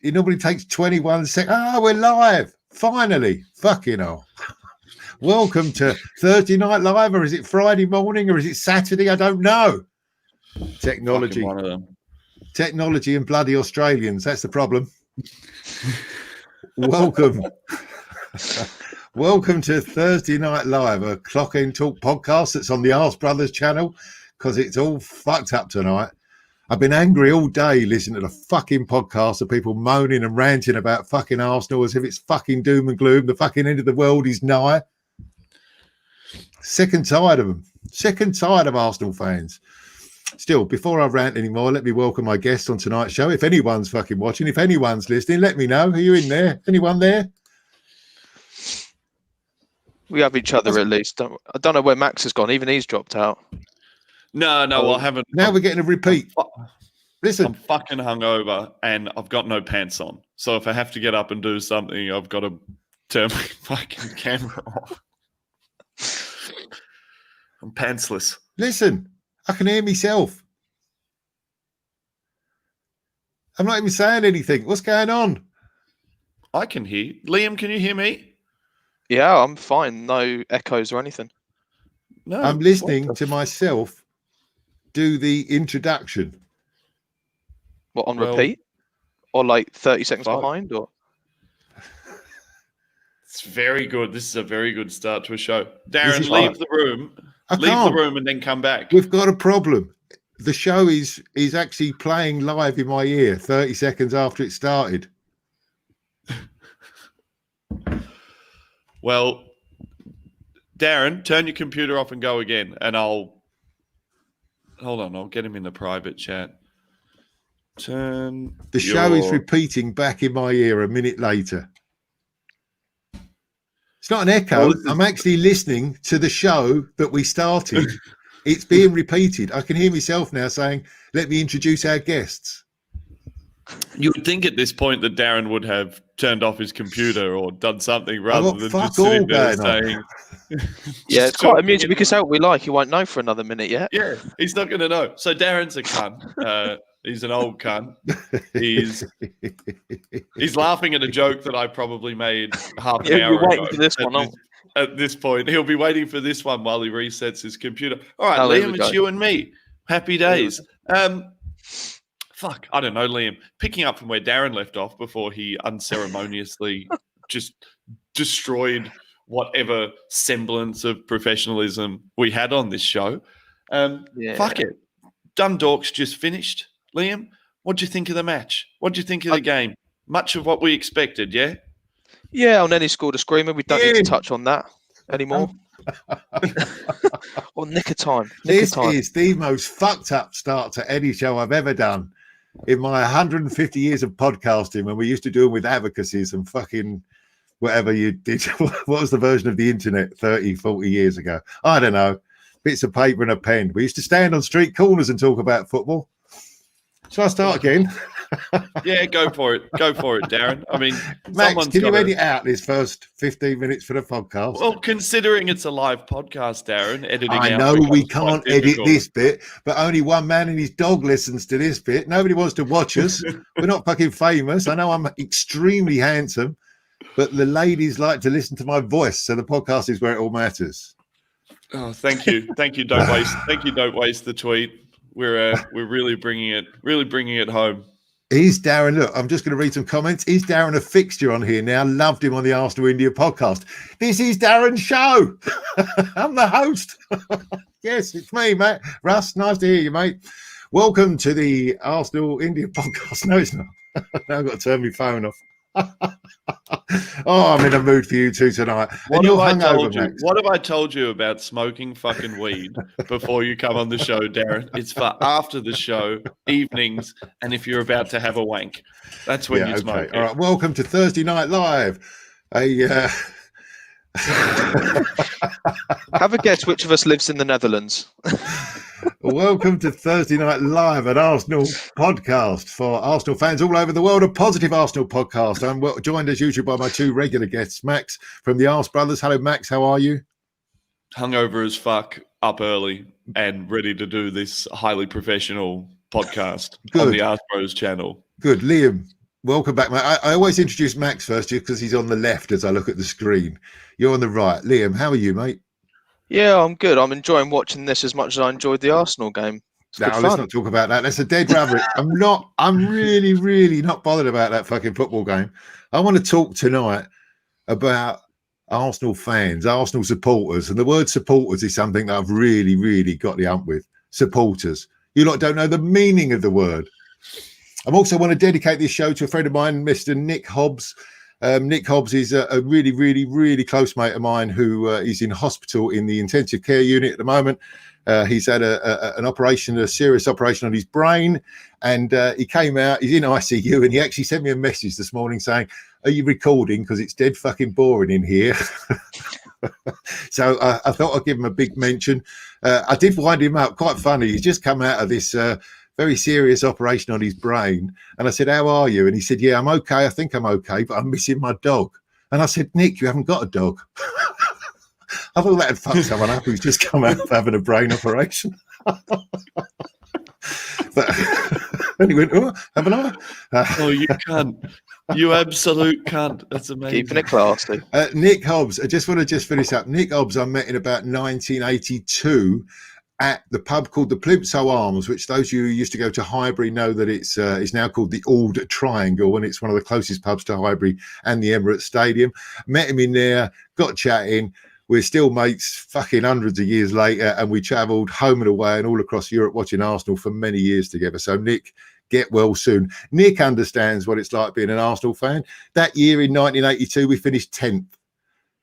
It normally takes 21 seconds. We're live. Finally. Fucking hell. Welcome to Thursday Night Live, or is it Friday morning, or is it Saturday? I don't know. Technology. Fucking one of them. Technology and bloody Australians. That's the problem. Welcome. Welcome to Thursday Night Live, a Clock End Talk podcast that's on the ArseBros channel because it's all fucked up tonight. I've been angry all day listening to the fucking podcast of people moaning and ranting about fucking Arsenal as if it's fucking doom and gloom. The fucking end of the world is nigh. Sick and tired of them. Sick and tired of Arsenal fans. Still, before I rant anymore, let me welcome my guests on tonight's show. If anyone's fucking watching, if anyone's listening, let me know. Are you in there? Anyone there? We have each other at least. I don't know where Max has gone. Even he's dropped out. No, I haven't. Now we're getting a repeat. Listen. I'm fucking hungover and I've got no pants on. So if I have to get up and do something, I've got to turn my fucking camera off. I'm pantsless. Listen, I can hear myself. I'm not even saying anything. What's going on? I can hear. Liam, can you hear me? Yeah, I'm fine. No echoes or anything. No. I'm listening to myself do the introduction. What, on repeat? Or like 30 seconds Fuck. behind? Or It's very good. This is a very good start to a show. Darren, is leave fine. the room. Leave the room and then come back. We've got a problem. The show is actually playing live in my ear 30 seconds after it started. Well, Darren, turn your computer off and go again. And I'll get him in the private chat. The show is repeating back in my ear a minute later. It's not an echo. I'm actually listening to the show that we started. It's being repeated. I can hear myself now saying, let me introduce our guests. You would think at this point that Darren would have turned off his computer or done something rather than just sitting there saying... Yeah, it's quite amusing because how we like, he won't know for another minute yet. Yeah, he's not going to know. So Darren's a cunt. He's an old cunt. He's laughing at a joke that I probably made half an hour ago. Waiting for this one. At this point, he'll be waiting for this one while he resets his computer. All right, Liam, it's you and me. Happy days. Fuck, I don't know, Liam. Picking up from where Darren left off before he unceremoniously just destroyed whatever semblance of professionalism we had on this show. Fuck it. Dundalk's just finished. Liam, what do you think of the match? What do you think of the game? Much of what we expected, yeah? Yeah, and then he scored a screamer. We don't need to touch on that anymore. Or nick of time. This is the most fucked up start to any show I've ever done in my 150 years of podcasting, when we used to do them with advocacies and fucking whatever you did. What was the version of the internet 30, 40 years ago? I don't know. Bits of paper and a pen. We used to stand on street corners and talk about football. Shall I start again? Yeah, go for it. Go for it, Darren. I mean, Max, can you edit out this first 15 minutes for the podcast? Well, considering it's a live podcast, Darren, editing out... I know we can't edit this bit, but only one man and his dog listens to this bit. Nobody wants to watch us. We're not fucking famous. I know I'm extremely handsome, but the ladies like to listen to my voice, so the podcast is where it all matters. Oh, thank you. Thank you. Don't waste the tweet. We're really bringing it home. Is Darren, look, I'm just going to read some comments. Is Darren a fixture on here now? Loved him on the Arsenal India podcast. This is Darren's show. I'm the host. Yes, it's me, mate. Russ, nice to hear you, mate. Welcome to the Arsenal India podcast. No, it's not. Now I've got to turn my phone off. Oh, I'm in a mood for you two tonight. What have I told you about smoking fucking weed before you come on the show, Darren? It's for after the show, evenings, and if you're about to have a wank. That's when you smoke. All right, welcome to Thursday Night Live. Have a guess which of us lives in the Netherlands. Welcome to Thursday Night Live, an Arsenal podcast for Arsenal fans all over the world, a positive Arsenal podcast. I'm joined as usual by my two regular guests, Max from the ArseBros. Hello, Max. How are you? Hungover as fuck, up early, and ready to do this highly professional podcast on the ArseBros channel. Good. Liam. Welcome back, mate. I always introduce Max first just because he's on the left as I look at the screen. You're on the right. Liam, how are you, mate? Yeah, I'm good. I'm enjoying watching this as much as I enjoyed the Arsenal game. It's good Now, let's fun. not talk about that. That's a dead rubber. I'm really, really not bothered about that fucking football game. I want to talk tonight about Arsenal fans, Arsenal supporters. And the word supporters is something that I've really, really got the hump with. Supporters. You lot don't know the meaning of the word. I also want to dedicate this show to a friend of mine, Mr. Nick Hobbs. Nick Hobbs is a really, really, really close mate of mine who is in hospital in the intensive care unit at the moment. He's had an operation, a serious operation on his brain, and he came out. He's in ICU, and he actually sent me a message this morning saying, "Are you recording? Because it's dead fucking boring in here." So I thought I'd give him a big mention. I did wind him up. Quite funny. He's just come out of this very serious operation on his brain. And I said, "How are you?" And he said, "Yeah, I'm okay. I think I'm okay, but I'm missing my dog." And I said, "Nick, you haven't got a dog." I thought that had fucked someone up who's just come out of having a brain operation. But and he went, "Oh, haven't I?" Oh, you can't. You absolute cunt. That's amazing. Keeping it classy. Nick Hobbs, I just want to finish up. Nick Hobbs, I met in about 1982 at the pub called the Plimsoll Arms, which those of you who used to go to Highbury know that it's now called the Old Triangle, and it's one of the closest pubs to Highbury and the Emirates Stadium. Met him in there, got chatting. We're still mates fucking hundreds of years later, and we travelled home and away and all across Europe watching Arsenal for many years together. So, Nick, get well soon. Nick understands what it's like being an Arsenal fan. That year in 1982, we finished 10th.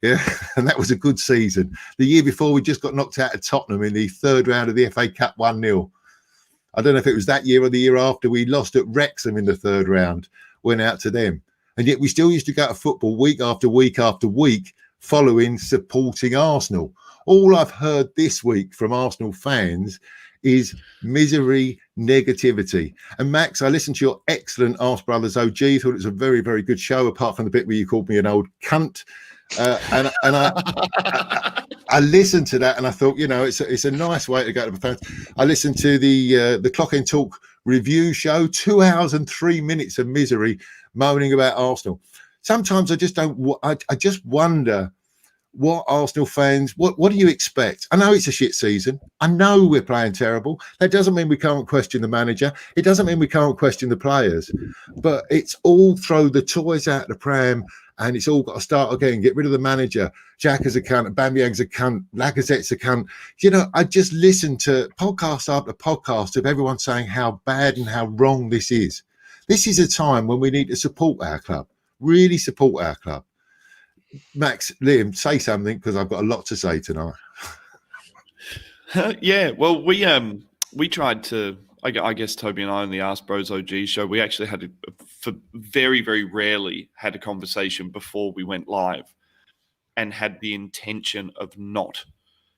Yeah, and that was a good season. The year before, we just got knocked out of Tottenham in the third round of the FA Cup 1-0. I don't know if it was that year or the year after. We lost at Wrexham in the third round, went out to them. And yet we still used to go to football week after week after week, following, supporting Arsenal. All I've heard this week from Arsenal fans is misery, negativity. And Max, I listened to your excellent ArseBros OG. Thought it was a very, very good show, apart from the bit where you called me an old cunt. And I listened to that and I thought, you know, it's a nice way to go to the fans. I listened to the Clock and Talk review show, 2 hours and 3 minutes of misery moaning about Arsenal. Sometimes I just don't. I just wonder what Arsenal fans. What do you expect? I know it's a shit season. I know we're playing terrible. That doesn't mean we can't question the manager. It doesn't mean we can't question the players. But it's all throw the toys out the pram. And it's all got to start again. Get rid of the manager. Xhaka's a cunt. Aubameyang's a cunt. Lacazette's a cunt. You know, I just listen to podcast after podcast of everyone saying how bad and how wrong this is. This is a time when we need to support our club. Really support our club. Max, Liam, say something because I've got a lot to say tonight. Yeah, well, we tried to. I guess Toby and I on the ArseBros OG show, we actually had very, very rarely had a conversation before we went live and had the intention of not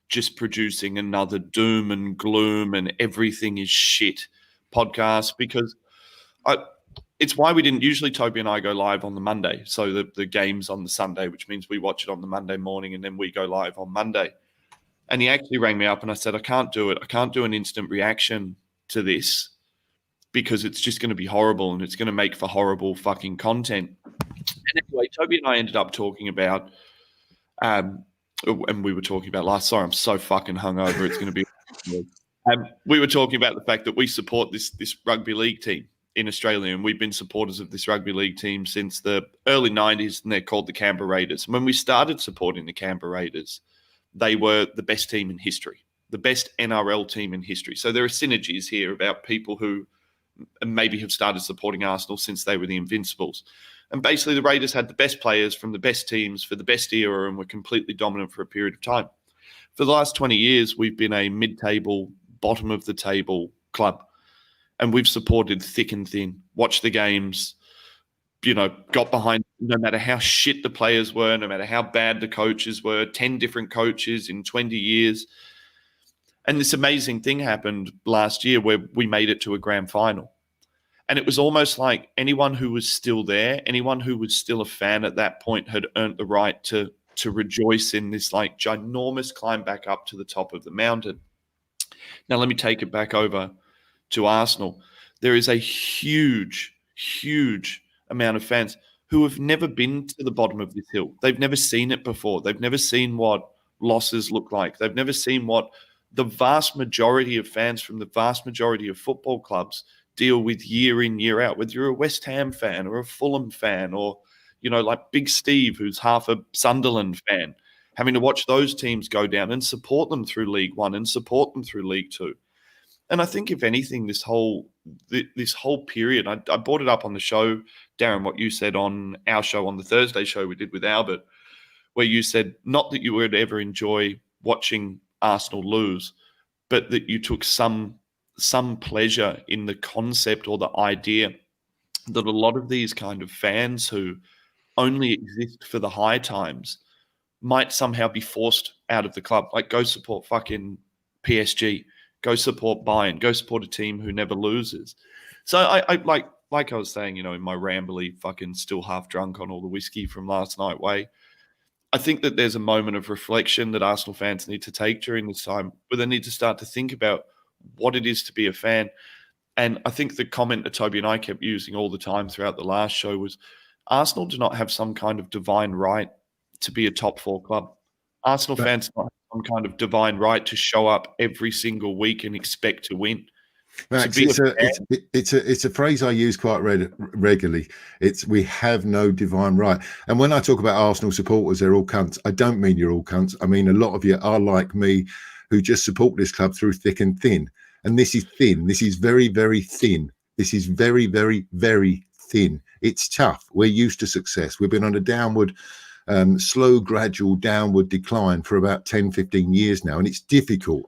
just producing another doom and gloom and everything is shit podcast, because it's why we didn't usually, Toby and I go live on the Monday. So the game's on the Sunday, which means we watch it on the Monday morning and then we go live on Monday. And he actually rang me up and I said, I can't do it. I can't do an instant reaction to this because it's just going to be horrible and it's going to make for horrible fucking content. And anyway, Toby and I ended up talking about, and we were talking about last, sorry, I'm so fucking hungover. It's going to be, we were talking about the fact that we support this rugby league team in Australia, and we've been supporters of this rugby league team since the early 90s, and they're called the Canberra Raiders. And when we started supporting the Canberra Raiders, they were the best team in history, the best NRL team in history. So there are synergies here about people who maybe have started supporting Arsenal since they were the Invincibles. And basically the Raiders had the best players from the best teams for the best era and were completely dominant for a period of time. For the last 20 years, we've been a mid-table, bottom-of-the-table club. And we've supported thick and thin, watched the games, you know, got behind no matter how shit the players were, no matter how bad the coaches were, 10 different coaches in 20 years. And this amazing thing happened last year where we made it to a grand final. And it was almost like anyone who was still there, anyone who was still a fan at that point had earned the right to rejoice in this like ginormous climb back up to the top of the mountain. Now, let me take it back over to Arsenal. There is a huge, huge amount of fans who have never been to the bottom of this hill. They've never seen it before. They've never seen what losses look like. They've never seen what the vast majority of fans from the vast majority of football clubs deal with year in, year out, whether you're a West Ham fan or a Fulham fan or, like Big Steve, who's half a Sunderland fan, having to watch those teams go down and support them through League One and support them through League Two. And I think, if anything, this whole period, I brought it up on the show, Darren, what you said on our show, on the Thursday show we did with Albert, where you said not that you would ever enjoy watching Arsenal lose, but that you took some pleasure in the concept or the idea that a lot of these kind of fans who only exist for the high times might somehow be forced out of the club. Like, go support fucking PSG, go support Bayern, go support a team who never loses. So I like I was saying, in my rambly fucking still half drunk on all the whiskey from last night way, I think that there's a moment of reflection that Arsenal fans need to take during this time, where they need to start to think about what it is to be a fan. And I think the comment that Toby and I kept using all the time throughout the last show was, Arsenal do not have some kind of divine right to be a top four club. Arsenal fans don't have some kind of divine right to show up every single week and expect to win. Max, it's a phrase I use quite regularly. We have no divine right. And when I talk about Arsenal supporters, they're all cunts. I don't mean you're all cunts. I mean, a lot of you are like me, who just support this club through thick and thin. And this is thin. This is very, very thin. This is very, very, very thin. It's tough. We're used to success. We've been on a downward, slow, gradual downward decline for about 10, 15 years now. And it's difficult.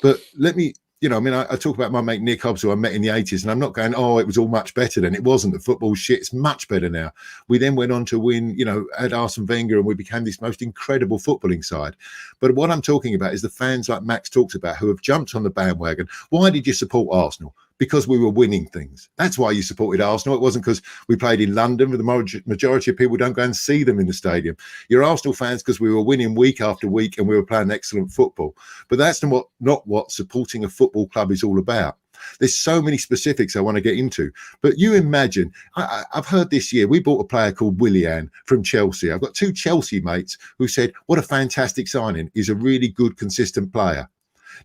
But let me... I talk about my mate Nick Hobbs, who I met in the 80s, and I'm not going, it was all much better then. It wasn't. The football shit, it's much better now. We then went on to win, at Arsene Wenger, and we became this most incredible footballing side. But what I'm talking about is the fans like Max talks about, who have jumped on the bandwagon. Why did you support Arsenal? Because we were winning things. That's why you supported Arsenal. It wasn't because we played in London, where the majority of people don't go and see them in the stadium. You're Arsenal fans because we were winning week after week and we were playing excellent football. But that's not what supporting a football club is all about. There's so many specifics I want to get into. But you imagine, I've heard this year, we bought a player called Willian from Chelsea. I've got two Chelsea mates who said, what a fantastic signing. He's a really good, consistent player.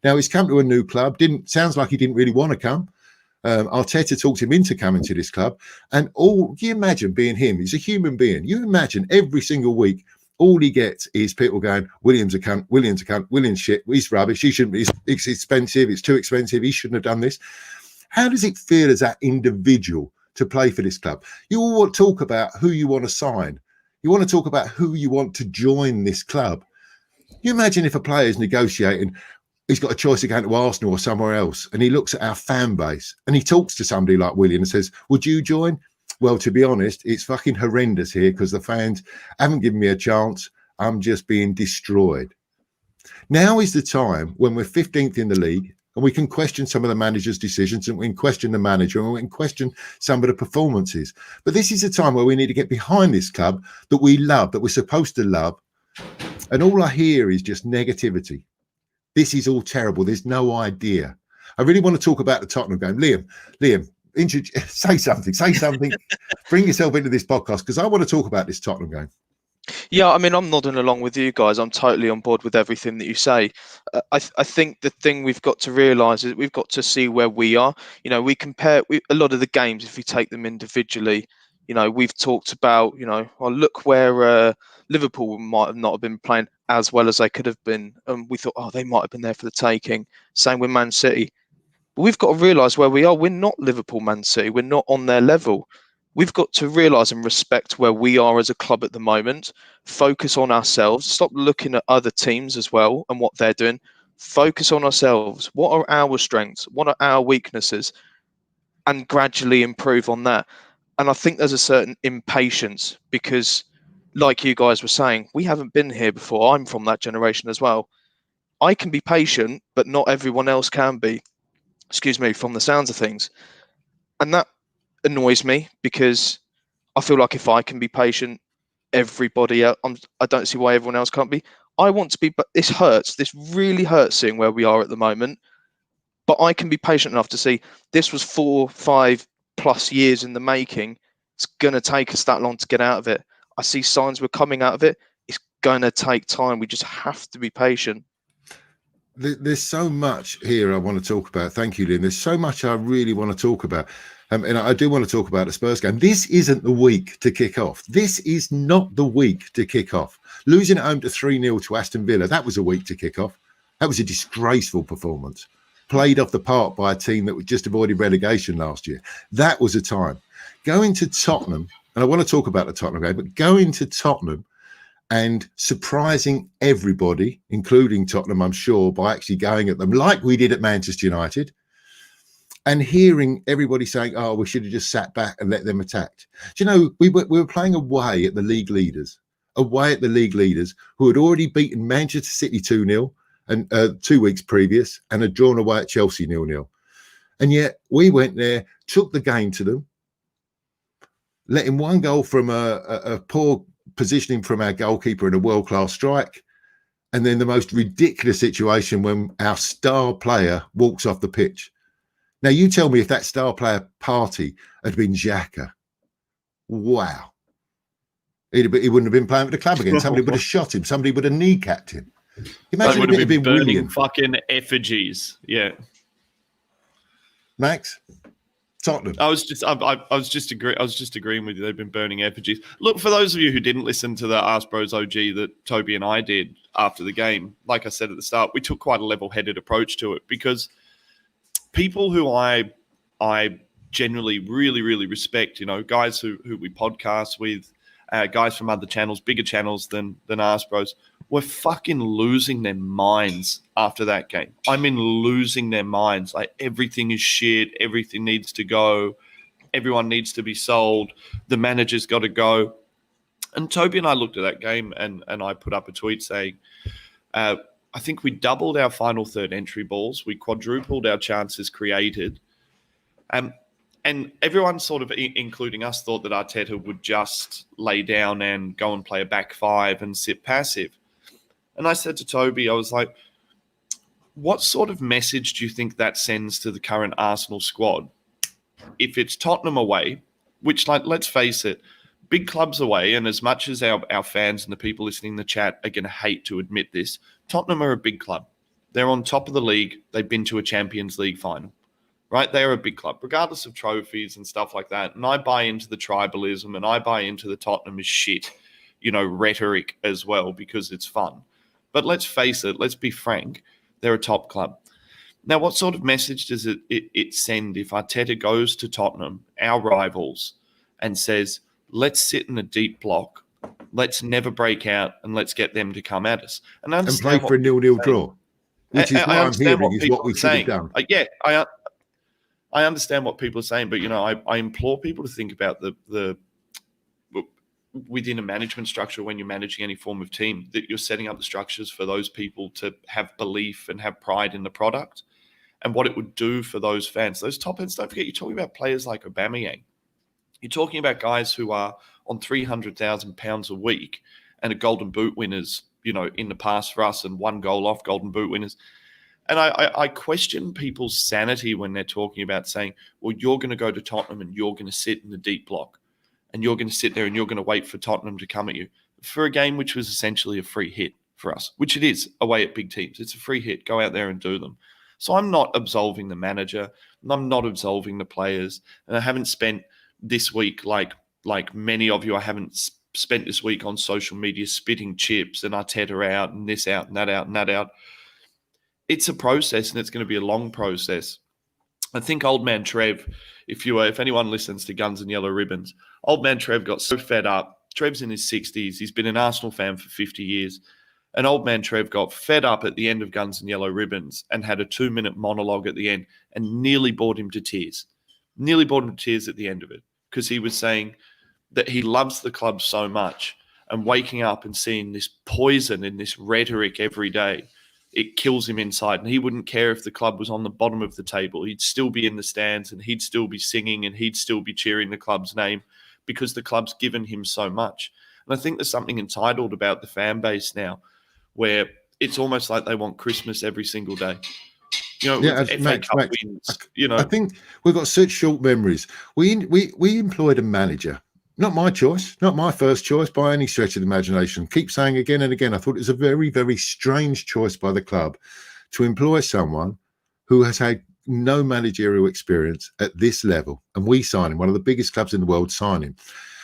Now, he's come to a new club. Sounds like he didn't really want to come. Arteta talked him into coming to this club, and you imagine being him. He's a human being. You imagine every single week, all he gets is people going, William's a cunt, William's a cunt, William's shit, he's rubbish, he shouldn't be, it's expensive, it's too expensive, he shouldn't have done this. How does it feel as that individual to play for this club? You all want to talk about who you want to sign. You want to talk about who you want to join this club. You imagine if a player is negotiating, he's got a choice of going to Arsenal or somewhere else, and he looks at our fan base and he talks to somebody like William and says, would you join? Well, to be honest, it's fucking horrendous here because the fans haven't given me a chance. I'm just being destroyed. Now is the time when we're 15th in the league and we can question some of the manager's decisions, and we can question the manager, and we can question some of the performances. But this is a time where we need to get behind this club that we love, that we're supposed to love. And all I hear is just negativity. This is all terrible. There's no idea. I really want to talk about the Tottenham game. Liam, say something. Bring yourself into this podcast, because I want to talk about this Tottenham game. Yeah, I mean, I'm nodding along with you guys. I'm totally on board with everything that you say. I think the thing we've got to realise is we've got to see where we are. We compare a lot of the games, if you take them individually, we've talked about, look where Liverpool might have not have been playing as well as they could have been. And we thought, they might have been there for the taking. Same with Man City. But we've got to realise where we are. We're not Liverpool, Man City. We're not on their level. We've got to realise and respect where we are as a club at the moment. Focus on ourselves. Stop looking at other teams as well and what they're doing. Focus on ourselves. What are our strengths? What are our weaknesses? And gradually improve on that. And I think there's a certain impatience because, like you guys were saying, we haven't been here before. I'm from that generation as well. I can be patient, but not everyone else can be. Excuse me, from the sounds of things. And that annoys me because I feel like if I can be patient, everybody else, I don't see why everyone else can't be. I want to be, but this hurts. This really hurts seeing where we are at the moment. But I can be patient enough to see this was 4-5+ years in the making, It's going to take us that long to get out of it. I see signs we're coming out of it. It's going to take time. We just have to be patient. There's so much here I want to talk about. Thank you, Lynn. There's so much I really want to talk about. And I do want to talk about the Spurs game. This isn't the week to kick off. This is not the week to kick off. Losing at home to 3-0 to Aston Villa, that was a week to kick off. That was a disgraceful performance. Played off the park by a team that just avoided relegation last year. That was a time. Going to Tottenham, and I want to talk about the Tottenham game, but going to Tottenham and surprising everybody, including Tottenham, I'm sure, by actually going at them like we did at Manchester United, and hearing everybody saying, oh, we should have just sat back and let them attack. Do you know, we were playing away at the league leaders who had already beaten Manchester City 2-0 and 2 weeks previous and had drawn away at Chelsea 0-0. And yet we went there, took the game to them, letting one goal from a poor positioning from our goalkeeper and a world-class strike, and then the most ridiculous situation when our star player walks off the pitch. Now, you tell me if that star player party had been Xhaka. Wow. He wouldn't have been playing for the club again. Somebody would have shot him. Somebody would have kneecapped him. Imagine would have been burning William. fucking effigies. Yeah. Max? Tottenham. I was just agreeing with you. They've been burning effigies. Look, for those of you who didn't listen to the ArseBros OG that Toby and I did after the game, like I said at the start, we took quite a level-headed approach to it because people who I genuinely really, really respect, you know, guys who we podcast with, guys from other channels, bigger channels than ArseBros, were fucking losing their minds after that game. I mean, losing their minds. Like, everything is shit. Everything needs to go. Everyone needs to be sold. The manager's got to go. And Toby and I looked at that game and I put up a tweet saying, I think we doubled our final third entry balls. We quadrupled our chances created. And everyone sort of, including us, thought that Arteta would just lay down and go and play a back five and sit passive. And I said to Toby, I was like, what sort of message do you think that sends to the current Arsenal squad? If it's Tottenham away, which, like, let's face it, big clubs away, and as much as our fans and the people listening in the chat are going to hate to admit this, Tottenham are a big club. They're on top of the league. They've been to a Champions League final. Right? They're a big club, regardless of trophies and stuff like that. And I buy into the tribalism and I buy into the Tottenham is shit, you know, rhetoric as well, because it's fun. But let's face it, let's be frank, they're a top club. Now, what sort of message does it send if Arteta goes to Tottenham, our rivals, and says, let's sit in a deep block, let's never break out, and let's get them to come at us? And play for a 0-0 draw, which is what I'm hearing is what we should have done. I understand what people are saying, but, you know, I implore people to think about the within a management structure when you're managing any form of team, that you're setting up the structures for those people to have belief and have pride in the product and what it would do for those fans. Those top ends, don't forget, you're talking about players like Aubameyang. You're talking about guys who are on £300,000 a week and are Golden Boot winners, you know, in the past for us, and 1 goal off Golden Boot winners. And I question people's sanity when they're talking about saying, well, you're going to go to Tottenham and you're going to sit in the deep block and you're going to sit there and you're going to wait for Tottenham to come at you for a game which was essentially a free hit for us, which it is away at big teams. It's a free hit. Go out there and do them. So I'm not absolving the manager and I'm not absolving the players. And I haven't spent this week, like many of you, I haven't spent this week on social media spitting chips and Arteta out and this out and that out and that out. It's a process, and it's going to be a long process. I think old man Trev, if anyone listens to Guns and Yellow Ribbons, old man Trev got so fed up. Trev's in his 60s. He's been an Arsenal fan for 50 years. And old man Trev got fed up at the end of Guns and Yellow Ribbons and had a 2-minute monologue at the end and nearly brought him to tears. Nearly brought him to tears at the end of it, because he was saying that he loves the club so much, and waking up and seeing this poison and this rhetoric every day, it kills him inside. And he wouldn't care if the club was on the bottom of the table. He'd still be in the stands and he'd still be singing and he'd still be cheering the club's name, because the club's given him so much. And I think there's something entitled about the fan base now, where it's almost like they want Christmas every single day. You know, yeah, Max, wins, you know. I think we've got such short memories. We employed a manager Not my choice, not my first choice by any stretch of the imagination. Keep saying again and again, I thought it was a very, very strange choice by the club to employ someone who has had no managerial experience at this level. And we sign him, one of the biggest clubs in the world, sign him.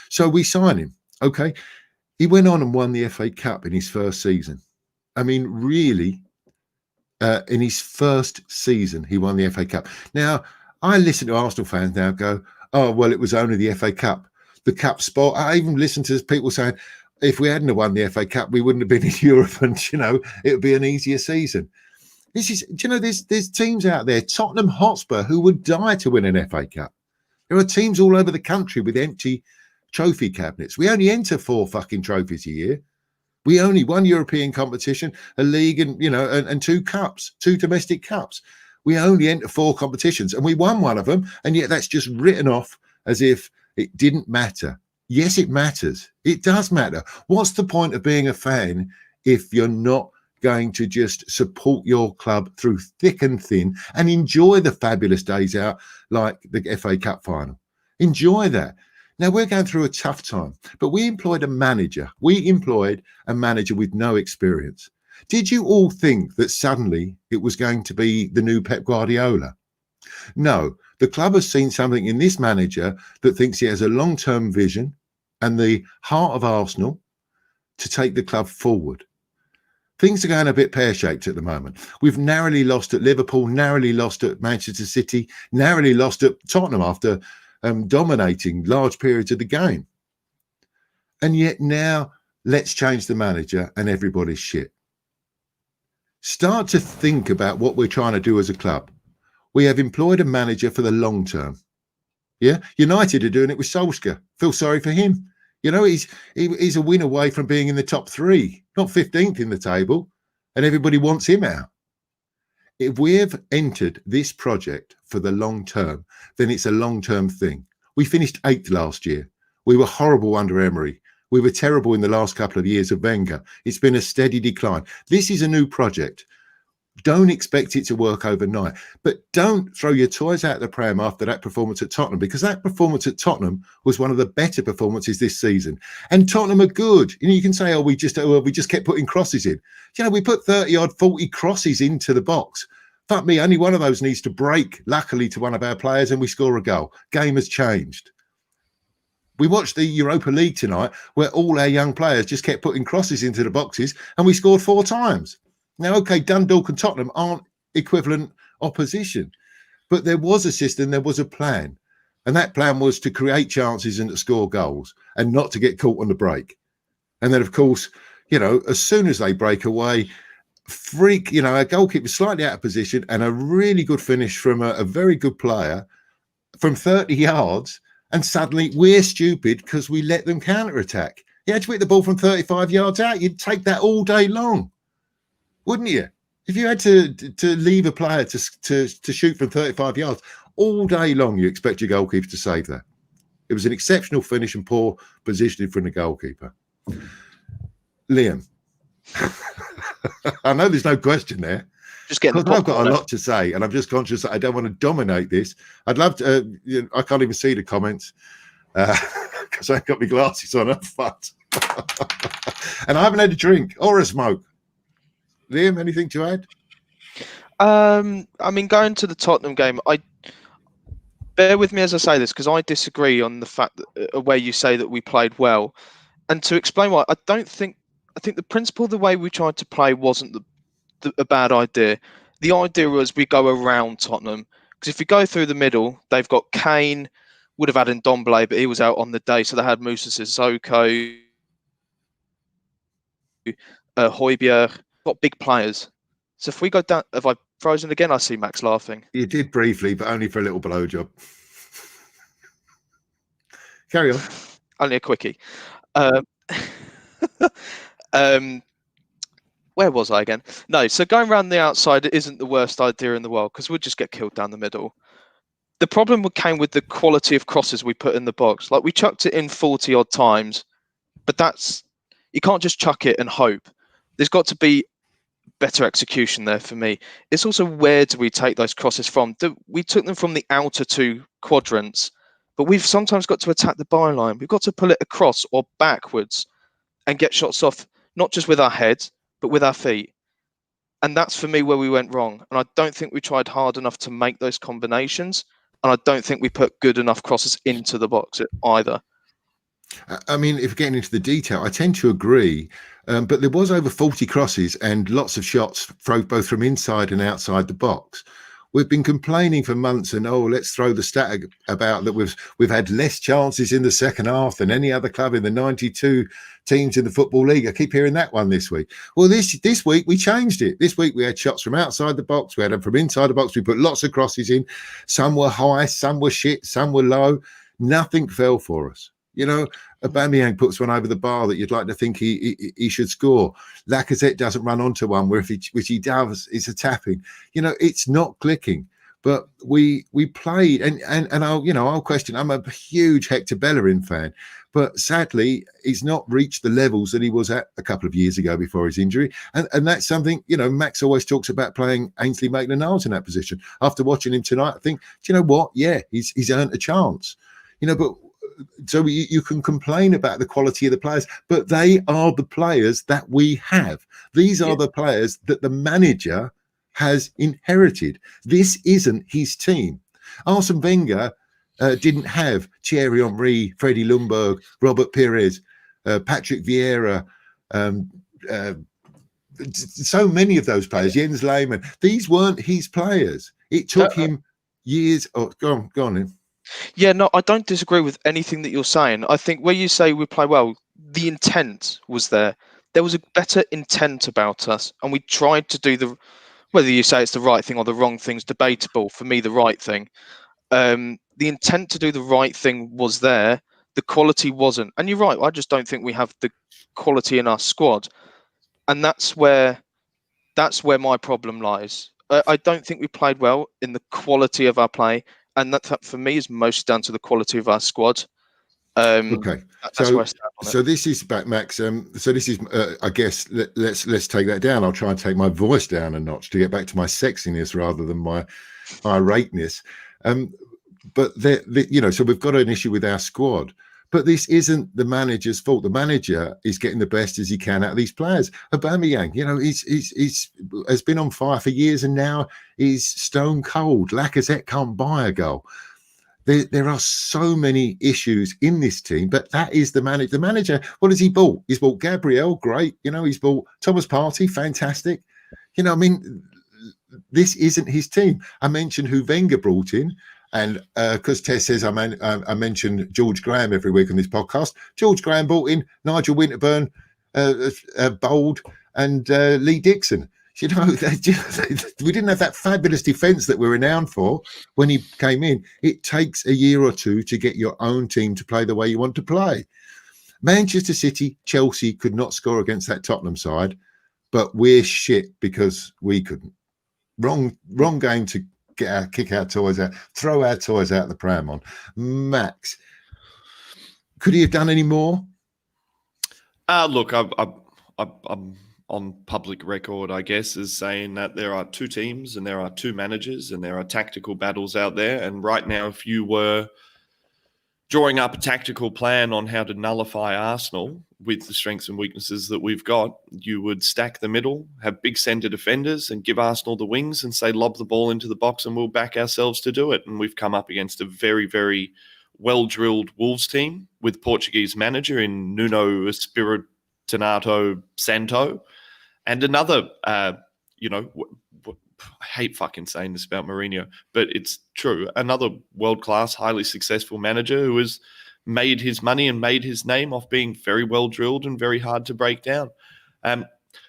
So we sign him. Okay. He went on and won the FA Cup in his first season. I mean, really, in his first season, he won the FA Cup. Now, I listen to Arsenal fans now go, oh, well, it was only the FA Cup. The cup spot. I even listen to people saying, if we hadn't won the FA Cup, we wouldn't have been in Europe, and it would be an easier season. This is, there's teams out there, Tottenham Hotspur, who would die to win an FA Cup. There are teams all over the country with empty trophy cabinets. We only enter 4 fucking trophies a year. We only one European competition, a league, and and 2 cups, 2 domestic cups. We only enter 4 competitions, and we won one of them, and yet that's just written off as if it didn't matter. Yes, it matters. It does matter. What's the point of being a fan if you're not going to just support your club through thick and thin and enjoy the fabulous days out like the FA Cup final? Enjoy that. Now, we're going through a tough time, but we employed a manager. We employed a manager with no experience. Did you all think that suddenly it was going to be the new Pep Guardiola? No, the club has seen something in this manager that thinks he has a long-term vision and the heart of Arsenal to take the club forward. Things are going a bit pear-shaped at the moment. We've narrowly lost at Liverpool, narrowly lost at Manchester City, narrowly lost at Tottenham after dominating large periods of the game. And yet now, let's change the manager and everybody's shit. Start to think about what we're trying to do as a club. We have employed a manager for the long term. Yeah, United are doing it with Solskjaer. Feel sorry for him. He's a win away from being in the top 3, not 15th in the table, and everybody wants him out. If we have entered this project for the long term, then it's a long-term thing. We finished 8th last year. We were horrible under Emery. We were terrible in the last couple of years of Wenger. It's been a steady decline. This is a new project. Don't expect it to work overnight, but don't throw your toys out the pram after that performance at Tottenham, because that performance at Tottenham was one of the better performances this season. And Tottenham are good. You can say, we just kept putting crosses in. We put 30 odd 40 crosses into the box. Fuck me, only one of those needs to break, luckily, to one of our players, and we score a goal. Game has changed. We watched the Europa League tonight, where all our young players just kept putting crosses into the boxes, and we scored 4 times. Now, okay, Dundalk and Tottenham aren't equivalent opposition, but there was a system, there was a plan. And that plan was to create chances and to score goals and not to get caught on the break. And then, of course, as soon as they break away, a goalkeeper slightly out of position and a really good finish from a very good player from 30 yards. And suddenly we're stupid because we let them counter-attack. You had to hit the ball from 35 yards out. You'd take that all day long, wouldn't you? If you had to leave a player to shoot from 35 yards all day long, you expect your goalkeeper to save that. It was an exceptional finish and poor positioning from the goalkeeper. Liam, I know there's no question there. Just getting I've got a lot to say, and I'm just conscious that I don't want to dominate this. I'd love to. I can't even see the comments because I ain't got my glasses on. I'm fucked. And I haven't had a drink or a smoke. Liam, anything to add? Going to the Tottenham game, bear with me as I say this, because I disagree on the fact that where you say that we played well, and to explain why, I think the principle, the way we tried to play, wasn't a bad idea. The idea was we go around Tottenham, because if you go through the middle, they've got Kane, would have had Ndombele, but he was out on the day, so they had Moussa Sissoko, Højbjerg, got big players. So if we go down, have I frozen again? I see Max laughing. You did briefly, but only for a little blowjob. Carry on. Only a quickie. Where was I again? No, so going around the outside isn't the worst idea in the world, because we'll just get killed down the middle. The problem came with the quality of crosses we put in the box. Like, we chucked it in 40 odd times, but you can't just chuck it and hope. There's got to be better execution there for me. It's also, where do we take those crosses from? We took them from the outer 2 quadrants, But we've sometimes got to attack the byline. We've got to pull it across or backwards and get shots off, not just with our heads, but with our feet. And that's for me where we went wrong. And I don't think we tried hard enough to make those combinations. And I don't think we put good enough crosses into the box either. I mean, if getting into the detail, I tend to agree. But there was over 40 crosses and lots of shots both from inside and outside the box. We've been complaining for months, and let's throw the stat about that we've had less chances in the second half than any other club in the 92 teams in the Football League. I keep hearing that one this week. Well, this week we changed it. This week we had shots from outside the box, we had them from inside the box. We put lots of crosses in. Some were high, some were shit, some were low. Nothing fell for us. You know, Aubameyang puts one over the bar that you'd like to think he should score. Lacazette doesn't run onto one which he does, it's a tapping. You know, it's not clicking. But we played, and I'll question. I'm a huge Hector Bellerin fan, but sadly, he's not reached the levels that he was at a couple of years ago before his injury. And that's something, Max always talks about playing Ainsley Maitland-Niles in that position. After watching him tonight, I think, do you know what? Yeah, he's earned a chance. But so you can complain about the quality of the players, but they are the players that we have. These are the players that the manager has inherited. This isn't his team. Arsene Wenger didn't have Thierry Henry, Freddie Ljungberg, Robert Pires, Patrick Vieira, so many of those players, Jens Lehmann. These weren't his players. It took him years. Oh, go on then. Yeah, no, I don't disagree with anything that you're saying. I think where you say we play well, the intent was there. There was a better intent about us, and we tried to do whether you say it's the right thing or the wrong thing is debatable. For me, the right thing. The intent to do the right thing was there. The quality wasn't. And you're right, I just don't think we have the quality in our squad. And that's where my problem lies. I don't think we played well in the quality of our play. And that, for me, is most down to the quality of our squad. Okay, that's where I stand on it. So this is back, Max. So this is, I guess, let's take that down. I'll try and take my voice down a notch to get back to my sexiness rather than my irateness. But so we've got an issue with our squad. But this isn't the manager's fault. The manager is getting the best as he can out of these players. Aubameyang, he's has been on fire for years, and now he's stone cold. Lacazette can't buy a goal. There are so many issues in this team, but that is the manager. The manager, what has he bought? He's bought Gabriel, great. He's bought Thomas Partey, fantastic. This isn't his team. I mentioned who Wenger brought in. And because Tess says I mention George Graham every week on this podcast, George Graham brought in Nigel Winterburn, Bold, and Lee Dixon. We didn't have that fabulous defence that we're renowned for when he came in. It takes a year or two to get your own team to play the way you want to play. Manchester City, Chelsea could not score against that Tottenham side, but we're shit because we couldn't. Wrong game to kick our toys out, throw our toys out the pram on. Max, could he have done any more? Look, I'm on public record, I guess, as saying that there are two teams and there are two managers and there are tactical battles out there. And right now, if you were drawing up a tactical plan on how to nullify Arsenal with the strengths and weaknesses that we've got, you would stack the middle, have big centre defenders and give Arsenal the wings and say, lob the ball into the box and we'll back ourselves to do it. And we've come up against a very, very well-drilled Wolves team with Portuguese manager in Nuno Espirito Santo and another, I hate fucking saying this about Mourinho, but it's true. Another world-class, highly successful manager who has made his money and made his name off being very well drilled and very hard to break down.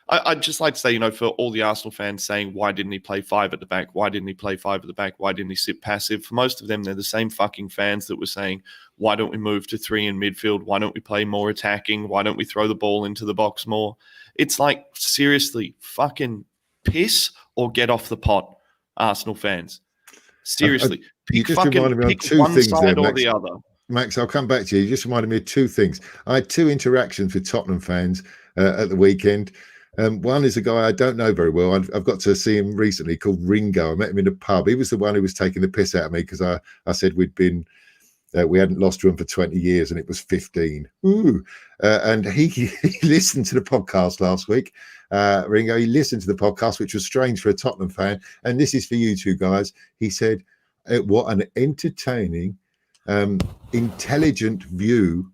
I'd just like to say, for all the Arsenal fans saying, why didn't he play five at the back? Why didn't he play five at the back? Why didn't he sit passive? For most of them, they're the same fucking fans that were saying, why don't we move to three in midfield? Why don't we play more attacking? Why don't we throw the ball into the box more? It's like, seriously, fucking piss or get off the pot, Arsenal fans. Seriously. You just reminded me on two one things side there, or Max. the other. Max, I'll come back to you. You just reminded me of two things. I had two interactions with Tottenham fans at the weekend. One is a guy I don't know very well. I've got to see him recently called Ringo. I met him in a pub. He was the one who was taking the piss out of me because I said we'd been We hadn't lost to him for 20 years, and it was 15. Ooh. And he listened to the podcast last week. Ringo, he listened to the podcast, which was strange for a Tottenham fan. And this is for you two guys. He said, what an entertaining, intelligent view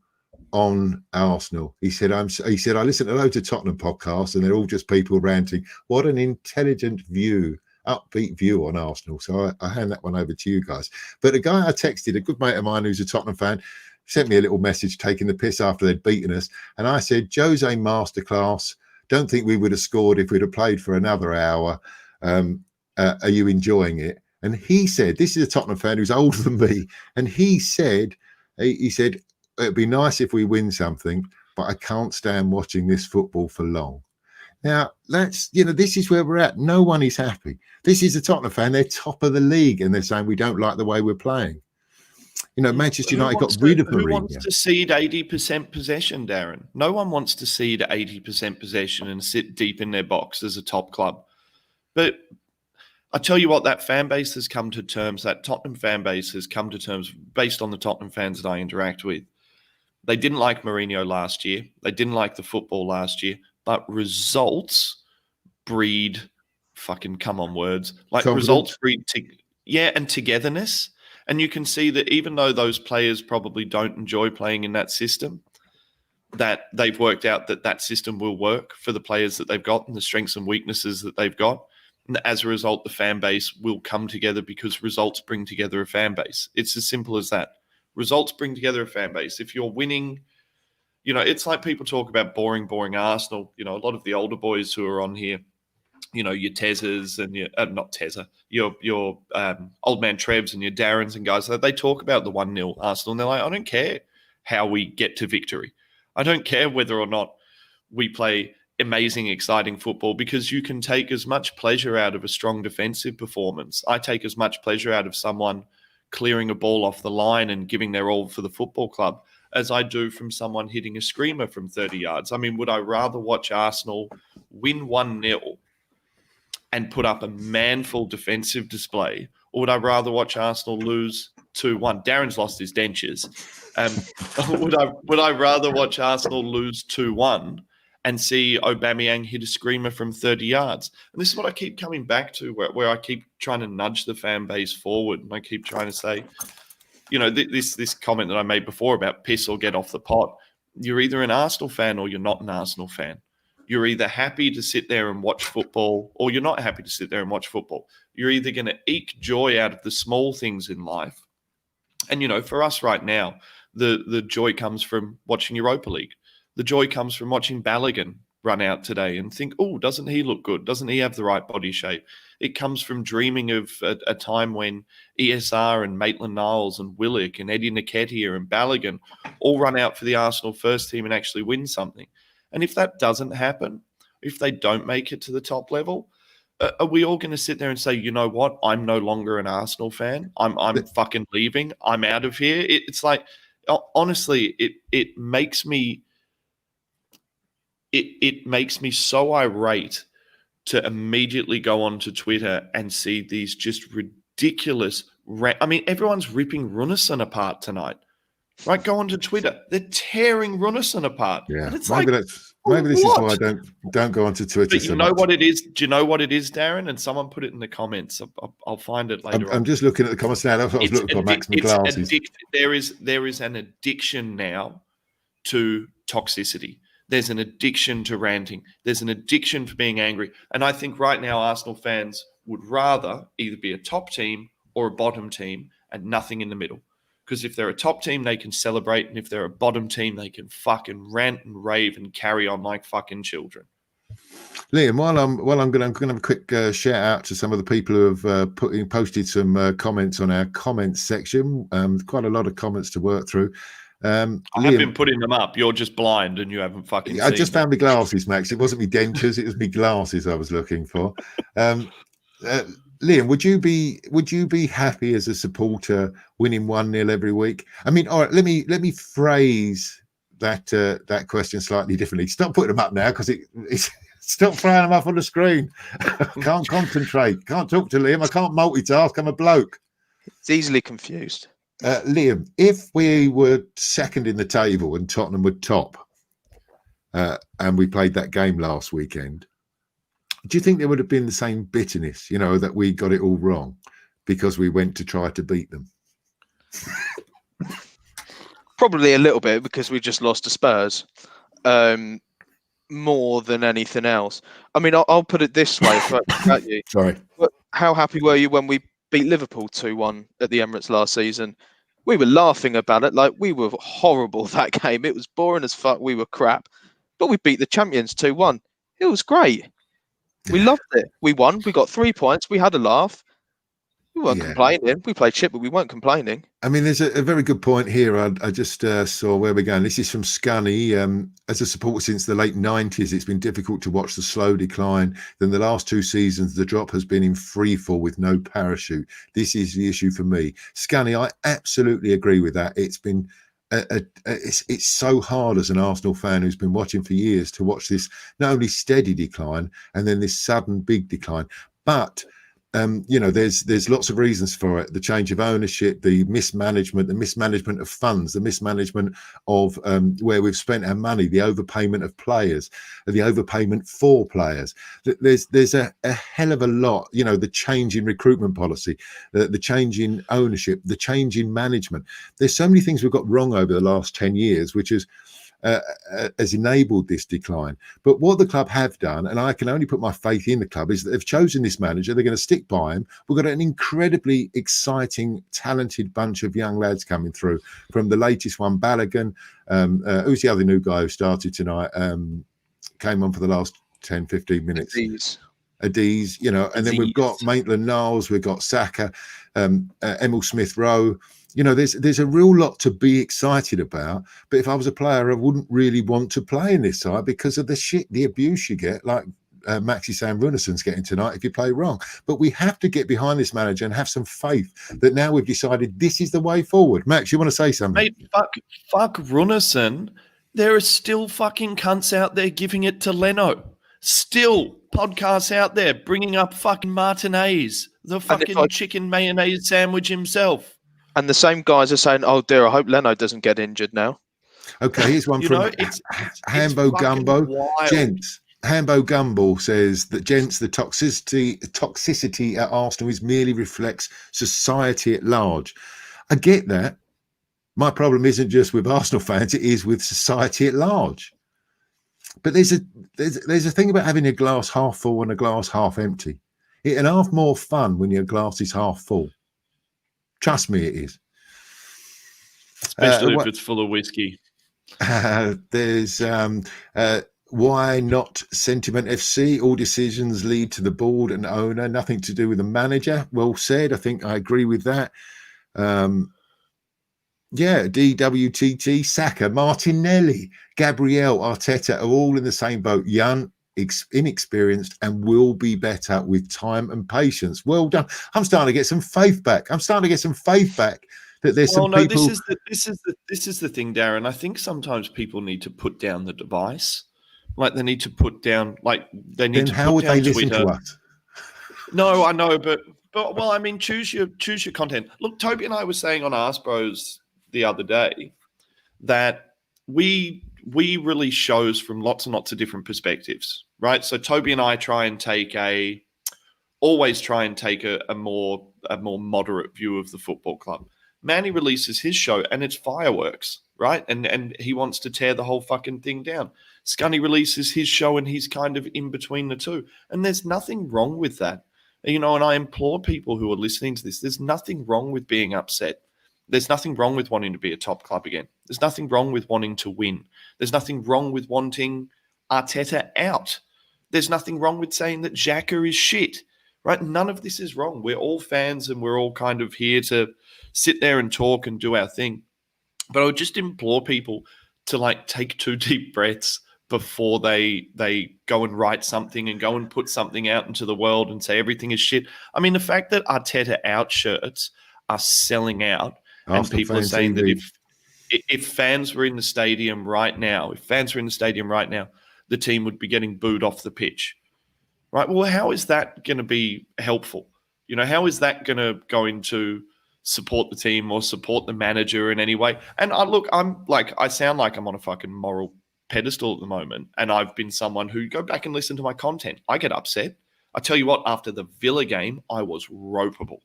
on Arsenal. He said, I listen to loads of Tottenham podcasts, and they're all just people ranting. What an intelligent view. Upbeat view on Arsenal. So I hand that one over to you guys. But a guy I texted, a good mate of mine who's a Tottenham fan, sent me a little message taking the piss after they'd beaten us. And I said, Jose masterclass. Don't think we would have scored if we'd have played for another hour. Are you enjoying it? And he said, this is a Tottenham fan who's older than me. And he said, it'd be nice if we win something, but I can't stand watching this football for long. Now, this is where we're at. No one is happy. This is a Tottenham fan. They're top of the league, and they're saying we don't like the way we're playing. Manchester United got rid of Mourinho. Who wants to cede 80% possession, Darren? No one wants to cede 80% possession and sit deep in their box as a top club. But I tell you what, that fan base has come to terms, that Tottenham fan base has come to terms based on the Tottenham fans that I interact with. They didn't like Mourinho last year. They didn't like the football last year. But results breed fucking come on words. Like confidence. Results breed and togetherness. And you can see that even though those players probably don't enjoy playing in that system, that they've worked out that system will work for the players that they've got and the strengths and weaknesses that they've got. And as a result, the fan base will come together because results bring together a fan base. It's as simple as that. Results bring together a fan base. If you're winning, it's like people talk about boring Arsenal. A lot of the older boys who are on here, your Tezzas and your not Tezza, your old man Trebs and your Darrens and guys, they talk about the 1-0 Arsenal, and they're like, I don't care how we get to victory. I don't care whether or not we play amazing, exciting football, because you can take as much pleasure out of a strong defensive performance. I take as much pleasure out of someone clearing a ball off the line and giving their all for the football club as I do from someone hitting a screamer from 30 yards. I mean, would I rather watch Arsenal win 1-0 and put up a manful defensive display, or would I rather watch Arsenal lose 2-1? Darren's lost his dentures. Would I rather watch Arsenal lose 2-1 and see Aubameyang hit a screamer from 30 yards? And this is what I keep coming back to, where I keep trying to nudge the fan base forward, and I keep trying to say, this comment that I made before about piss or get off the pot. You're either an Arsenal fan or you're not an Arsenal fan. You're either happy to sit there and watch football, or you're not happy to sit there and watch football. You're either going to eke joy out of the small things in life. And, for us right now, the joy comes from watching Europa League. The joy comes from watching Balogun run out today and think, oh, doesn't he look good? Doesn't he have the right body shape? It comes from dreaming of a time when ESR and Maitland-Niles and Willock and Eddie Nketiah and Balogun all run out for the Arsenal first team and actually win something. And if that doesn't happen, if they don't make it to the top level, are we all going to sit there and say, you know what, I'm no longer an Arsenal fan. I'm fucking leaving. I'm out of here. It's like, honestly, it makes me so irate to immediately go onto Twitter and see these just ridiculous. Everyone's ripping Runarsson apart tonight. Right, go onto Twitter. They're tearing Runarsson apart. Yeah, and it's maybe this is why I don't go onto Twitter. But you know what it is? Do you know what it is, Darren? And someone put it in the comments. I'll find it later. I'm just looking at the comments now. That's what I was looking for. Max glasses. There is an addiction now to toxicity. There's an addiction to ranting. There's an addiction for being angry. And I think right now Arsenal fans would rather either be a top team or a bottom team and nothing in the middle. Because if they're a top team, they can celebrate. And if they're a bottom team, they can fucking rant and rave and carry on like fucking children. Liam, while I'm going to have a quick shout out to some of the people who have posted some comments on our comments section. Quite a lot of comments to work through. I have been putting them up. You're just blind and you haven't fucking seen I just found my glasses, Max. It wasn't me dentures, it was me glasses I was looking for. Liam, would you be happy as a supporter winning 1-0 every week? I mean, all right, let me phrase that question slightly differently. Stop putting them up now, because it's stop throwing them up on the screen. Can't concentrate. Can't talk to Liam. I can't multitask. I'm a bloke. It's easily confused. Liam, if we were second in the table and Tottenham were top, and we played that game last weekend, do you think there would have been the same bitterness, that we got it all wrong because we went to try to beat them? Probably a little bit because we just lost to Spurs, more than anything else. I mean, I'll put it this way about you. Sorry. How happy were you when we beat Liverpool 2-1 at the Emirates last season? We were laughing about it like we were horrible that game. It was boring as fuck. We were crap. But we beat the champions 2-1. It was great. We loved it. We won. We got 3 points. We had a laugh. We weren't complaining. We played shit, but we weren't complaining. I mean, there's a very good point here. I just saw where we're going. This is from Scunny. As a supporter since the late 90s, it's been difficult to watch the slow decline. Then the last 2 seasons, the drop has been in free fall with no parachute. This is the issue for me. Scunny, I absolutely agree with that. It's been it's so hard as an Arsenal fan who's been watching for years to watch this not only steady decline and then this sudden big decline, but there's lots of reasons for it. The change of ownership, the mismanagement of funds, the mismanagement of where we've spent our money, the overpayment of players, the overpayment for players. There's a hell of a lot, the change in recruitment policy, the change in ownership, the change in management. There's so many things we've got wrong over the last 10 years, which has enabled this decline. But what the club have done, and I can only put my faith in the club, is that they've chosen this manager. They're going to stick by him. We've got an incredibly exciting, talented bunch of young lads coming through. From the latest one, Balogun, who's the other new guy who started tonight, came on for the last 10, 15 minutes. Adiz, and then we've got Maitland-Niles, we've got Saka, Emil Smith-Rowe. There's a real lot to be excited about. But if I was a player, I wouldn't really want to play in this side because of the abuse you get, like Maxi Sam Runeson's getting tonight if you play wrong. But we have to get behind this manager and have some faith that now we've decided this is the way forward. Max, you want to say something? Mate, fuck Runeson. There are still fucking cunts out there giving it to Leno. Still podcasts out there bringing up fucking Martinez, the fucking chicken mayonnaise sandwich himself. And the same guys are saying, "Oh dear, I hope Leno doesn't get injured now." Okay, here's one from Hambo Gumbo. Gents, Hambo Gumbo says that the toxicity at Arsenal merely reflects society at large. I get that. My problem isn't just with Arsenal fans; it is with society at large. But there's a thing about having a glass half full and a glass half empty. It's an half more fun when your glass is half full. Trust me, it is. Especially if it's full of whiskey. There's why not Sentiment FC? All decisions lead to the board and owner, nothing to do with the manager. Well said. I think I agree with that. DWTT, Saka, Martinelli, Gabriel, Arteta are all in the same boat. Young, inexperienced, and will be better with time and patience. Well done. I'm starting to get some faith back. That there's some people. This is the thing, Darren. I think sometimes people need to put down the device. Like they need to put down. Like they need then to. How put would down they listen Twitter. to us? No, I know, but well, I mean, choose your content. Look, Toby and I were saying on ArseBros the other day that we release shows from lots and lots of different perspectives, right? So Toby and I always try and take a more moderate view of the football club. Manny releases his show and it's fireworks, right? And he wants to tear the whole fucking thing down. Scunny releases his show and he's kind of in between the two. And there's nothing wrong with that. And I implore people who are listening to this, there's nothing wrong with being upset. There's nothing wrong with wanting to be a top club again. There's nothing wrong with wanting to win. There's nothing wrong with wanting Arteta out. There's nothing wrong with saying that Xhaka is shit, right? None of this is wrong. We're all fans and we're all kind of here to sit there and talk and do our thing. But I would just implore people to take 2 deep breaths before they go and write something and go and put something out into the world and say everything is shit. I mean, the fact that Arteta out shirts are selling out Arsenal and people are saying that if fans were in the stadium right now, the team would be getting booed off the pitch, right? Well, how is that going to be helpful? How is that going to go into support the team or support the manager in any way. And I sound like I'm on a fucking moral pedestal at the moment, and I've been someone who, go back and listen to my content, I get upset. I tell you what, after the Villa game, I was ropeable.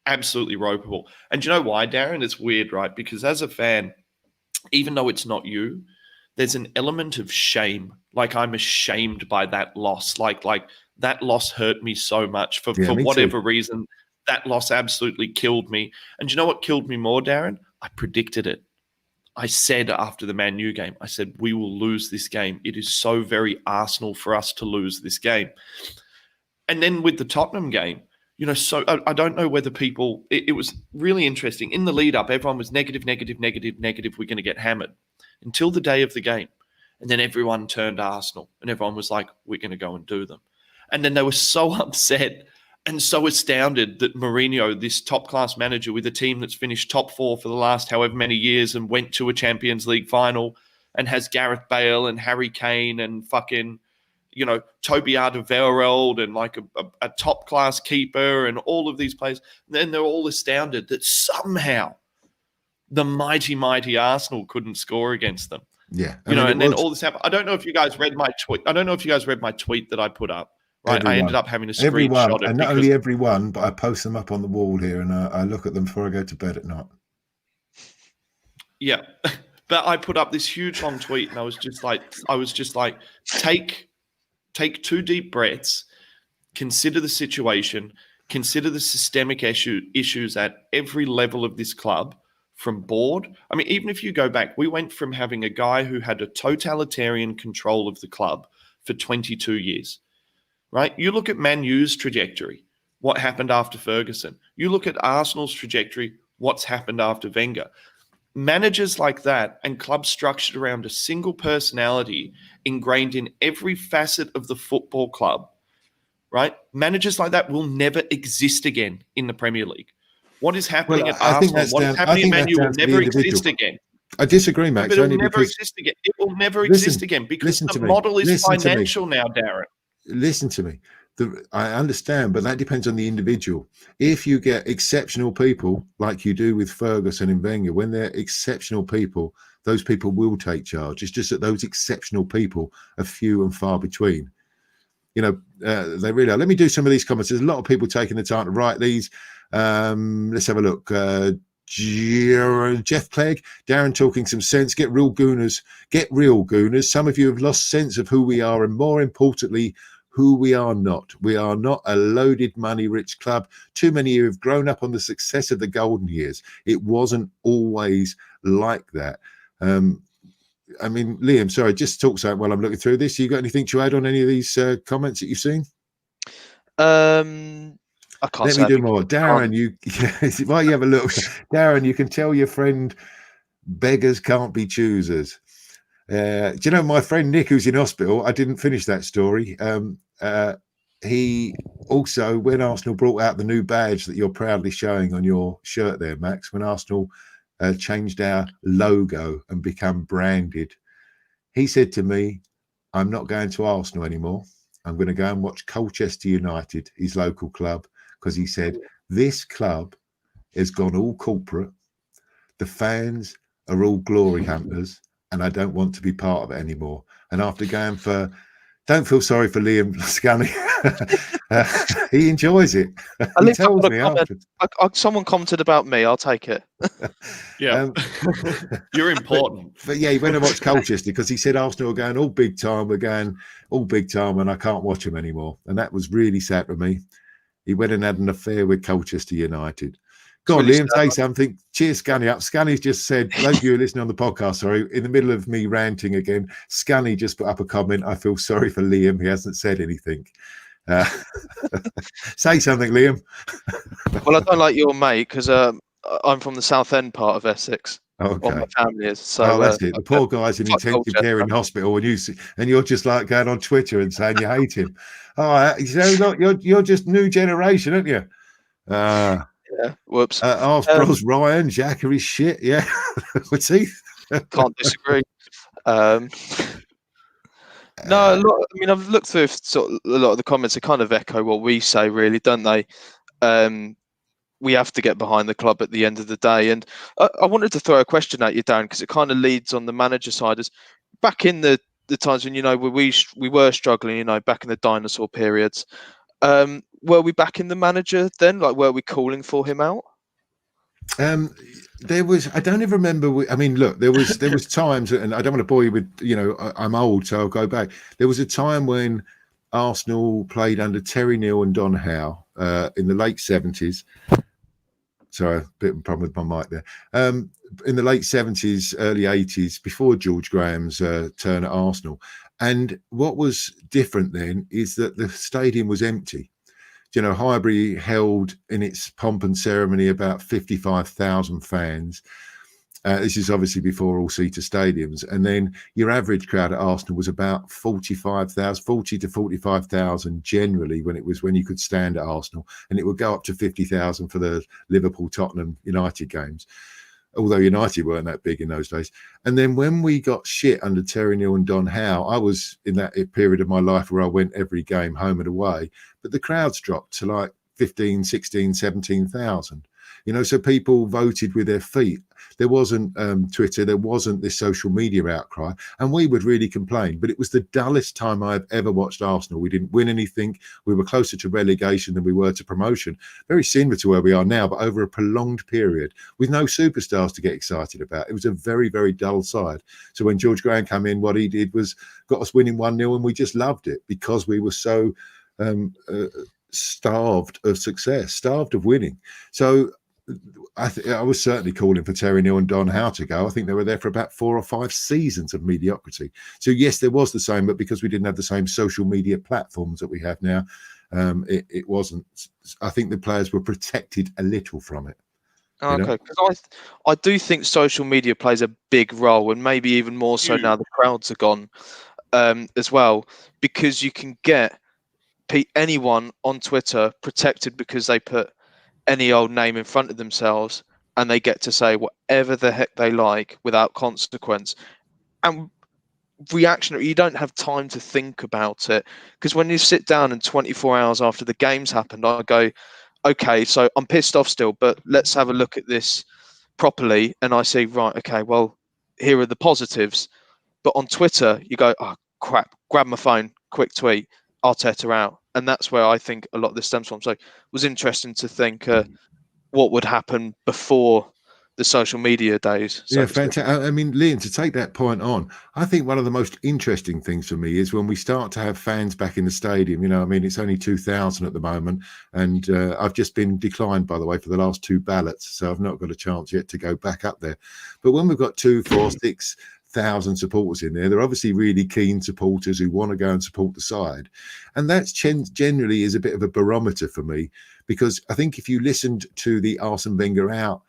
Absolutely ropeable. And do you know why, Darren? It's weird, right? Because as a fan, even though it's not you, there's an element of shame. Like, I'm ashamed by that loss. Like that loss hurt me so much for whatever reason. That loss absolutely killed me. And do you know what killed me more, Darren? I predicted it. I said after the Man U game, I said, we will lose this game. It is so very Arsenal for us to lose this game. And then with the Tottenham game, so I don't know whether people, it was really interesting. In the lead up, everyone was negative. We're going to get hammered until the day of the game. And then everyone turned Arsenal and everyone was like, we're going to go and do them. And then they were so upset and so astounded that Mourinho, this top-class manager with a team that's finished top 4 for the last however many years and went to a Champions League final and has Gareth Bale and Harry Kane and fucking, Toby Alderweireld and like a top-class keeper and all of these players, then they're all astounded that somehow the mighty, mighty Arsenal couldn't score against them. Yeah. And then all this happened. I don't know if you guys read my tweet. That I put up. Right, Everyone. I ended up having to screenshot it. And not only everyone, but I post them up on the wall here, and I look at them before I go to bed at night. Yeah, but I put up this huge long tweet, and I was just like, take 2 deep breaths, consider the situation, consider the systemic issues at every level of this club, from board. I mean, even if you go back, we went from having a guy who had a totalitarian control of the club for 22 years. Right? You look at Man U's trajectory, what happened after Ferguson. You look at Arsenal's trajectory, what's happened after Wenger. Managers like that and clubs structured around a single personality ingrained in every facet of the football club, right? Managers like that will never exist again in the Premier League. What is happening at Arsenal, what is happening at Man U will never exist again. I disagree, Max. But it will never exist again. It will never exist again because the model is financial now, Darren. Listen to me. I understand, but that depends on the individual. If you get exceptional people like you do with Ferguson and Wenger, when they're exceptional people, those people will take charge. It's just that those exceptional people are few and far between. They really are. Let me do some of these comments. There's a lot of people taking the time to write these. Let's have a look. Jeff Clegg, Darren talking some sense. Get real, Gooners. Some of you have lost sense of who we are, and more importantly, who we are not. We are not a loaded money-rich club. Too many of you have grown up on the success of the golden years. It wasn't always like that. Liam, sorry, just talk something while I'm looking through this. You got anything to add on any of these comments that you've seen? I can't. Let me do more. Darren, while you have a look, Darren, you can tell your friend beggars can't be choosers. Do you know my friend Nick, who's in hospital? I didn't finish that story. He also, when Arsenal brought out the new badge that you're proudly showing on your shirt there, Max, when Arsenal changed our logo and become branded, he said to me, I'm not going to Arsenal anymore. I'm going to go and watch Colchester United, his local club, because he said, this club has gone all corporate. The fans are all glory hunters, and I don't want to be part of it anymore. And after going for, don't feel sorry for Liam Scully. He enjoys it. He tells me after. Someone commented about me. I'll take it. Yeah, you're important. But yeah, he went and watched Colchester because he said Arsenal are going all big time. We're going all big time, and I can't watch them anymore. And that was really sad for me. He went and had an affair with Colchester United. Go on, Liam, say something. Cheers, Scunny up. Scunny's just said, those of you listening on the podcast, sorry, in the middle of me ranting again, Scunny just put up a comment. I feel sorry for Liam. He hasn't said anything. Say something, Liam. Well, I don't like your mate because I'm from the South End part of Essex. Okay. All my family is. So that's it. The poor guy's in intensive care in hospital, and you're just like going on Twitter and saying you hate him. Oh, look, you're just new generation, aren't you? Yeah. Whoops. ArseBros, Ryan, Jackery shit. Yeah. What's he? Can't disagree. No, I've looked through sort of a lot of the comments that kind of echo what we say, really, don't they? we have to get behind the club at the end of the day. And I wanted to throw a question at you, Darren, because it kind of leads on the manager side. As back in the times when, we were struggling, back in the dinosaur periods, were we back in the manager then? Like, were we calling for him out? There was, I don't even remember. I mean, look, there was times, and I don't want to bore you with, I'm old, so I'll go back. There was a time when Arsenal played under Terry Neal and Don Howe in the late 70s. Sorry, a bit of a problem with my mic there. In the late 70s, early 80s, before George Graham's turn at Arsenal. And what was different then is that the stadium was empty. Highbury held in its pomp and ceremony about 55,000 fans. This is obviously before all-seater stadiums. And then your average crowd at Arsenal was about 40 to 45,000 generally when you could stand at Arsenal. And it would go up to 50,000 for the Liverpool, Tottenham, United games. Although United weren't that big in those days. And then when we got shit under Terry Neal and Don Howe, I was in that period of my life where I went every game home and away, but the crowds dropped to like 15, 16, 17,000. So people voted with their feet. There wasn't Twitter, there wasn't this social media outcry, and we would really complain. But it was the dullest time I've ever watched Arsenal. We didn't win anything. We were closer to relegation than we were to promotion. Very similar to where we are now, but over a prolonged period with no superstars to get excited about. It was a very, very dull side. So when George Graham came in, what he did was got us winning 1-0, and we just loved it because we were so starved of success, starved of winning. So I was certainly calling for Terry Neal and Don Howe to go. I think they were there for about 4 or 5 seasons of mediocrity. So yes, there was the same, but because we didn't have the same social media platforms that we have now, it wasn't. I think the players were protected a little from it. Okay, because I do think social media plays a big role, and maybe even more so now the crowds are gone as well, because you can get anyone on Twitter protected because they put any old name in front of themselves, and they get to say whatever the heck they like without consequence. And reactionary, you don't have time to think about it, because when you sit down and 24 hours after the game's happened, I go, okay, so I'm pissed off still, but let's have a look at this properly. And I say, right, okay, well, here are the positives. But on Twitter, you go, oh crap, grab my phone, quick tweet, Arteta out. And that's where I think a lot of this stems from. So it was interesting to think what would happen before the social media days. Yeah, fantastic. I mean, Liam, to take that point on, I think one of the most interesting things for me is when we start to have fans back in the stadium. I mean, it's only 2,000 at the moment, and I've just been declined, by the way, for the last 2 ballots, so I've not got a chance yet to go back up there. But when we've got 2, 4, 6,000 supporters in there, they're obviously really keen supporters who want to go and support the side, and that's generally is a bit of a barometer for me, because I think if you listened to the Arsene Wenger out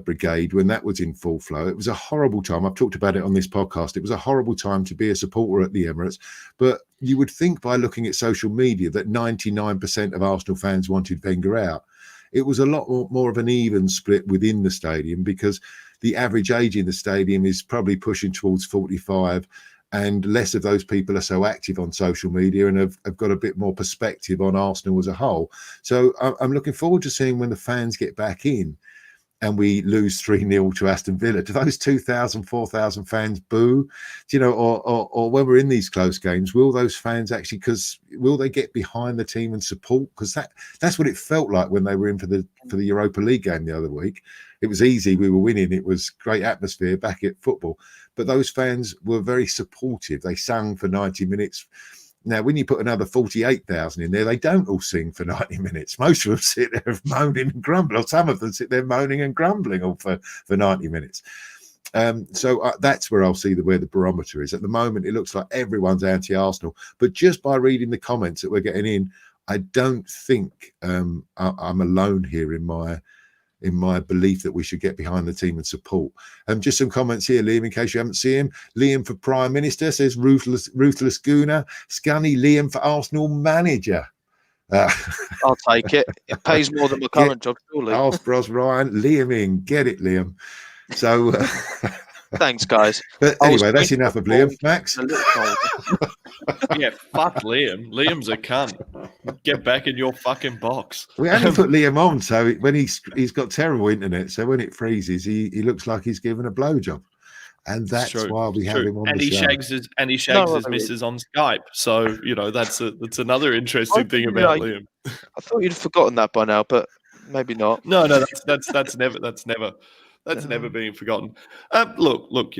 brigade when that was in full flow, it was a horrible time. I've talked about it on this podcast. It was a horrible time to be a supporter at the Emirates, but you would think by looking at social media that 99% of Arsenal fans wanted Wenger out. It was a lot more of an even split within the stadium, because the average age in the stadium is probably pushing towards 45, and less of those people are so active on social media and have got a bit more perspective on Arsenal as a whole. So I'm looking forward to seeing when the fans get back in and we lose 3-0 to Aston Villa. Do those 2,000, 4,000 fans boo? Or when we're in these close games, will those fans actually, will they get behind the team and support? Because that's what it felt like when they were in for the Europa League game the other week. It was easy, we were winning, it was great atmosphere back at football. But those fans were very supportive. They sang for 90 minutes. Now, when you put another 48,000 in there, they don't all sing for 90 minutes. Most of them sit there moaning and grumbling, or some of them sit there moaning and grumbling all for 90 minutes. So that's where I'll see where the barometer is. At the moment, it looks like everyone's anti-Arsenal. But just by reading the comments that we're getting in, I don't think I'm alone here in my belief that we should get behind the team and support. Just some comments here, Liam, in case you haven't seen him. Liam for Prime Minister says ruthless Gooner. Scunny Liam for Arsenal manager. I'll take it. It pays more than my current job, surely. ArseBros Ryan, Liam in. Get it, Liam. So thanks, guys. But anyway, that's enough of Liam. Max? Yeah, fuck Liam. Liam's a cunt. Get back in your fucking box. We only put Liam on, so when he's got terrible internet, so when it freezes, he looks like he's given a blowjob, and that's why we have him on and the show. He shags his missus on Skype. So that's another interesting thing about Liam. I thought you'd forgotten that by now, but maybe not. No, that's never been forgotten. Look,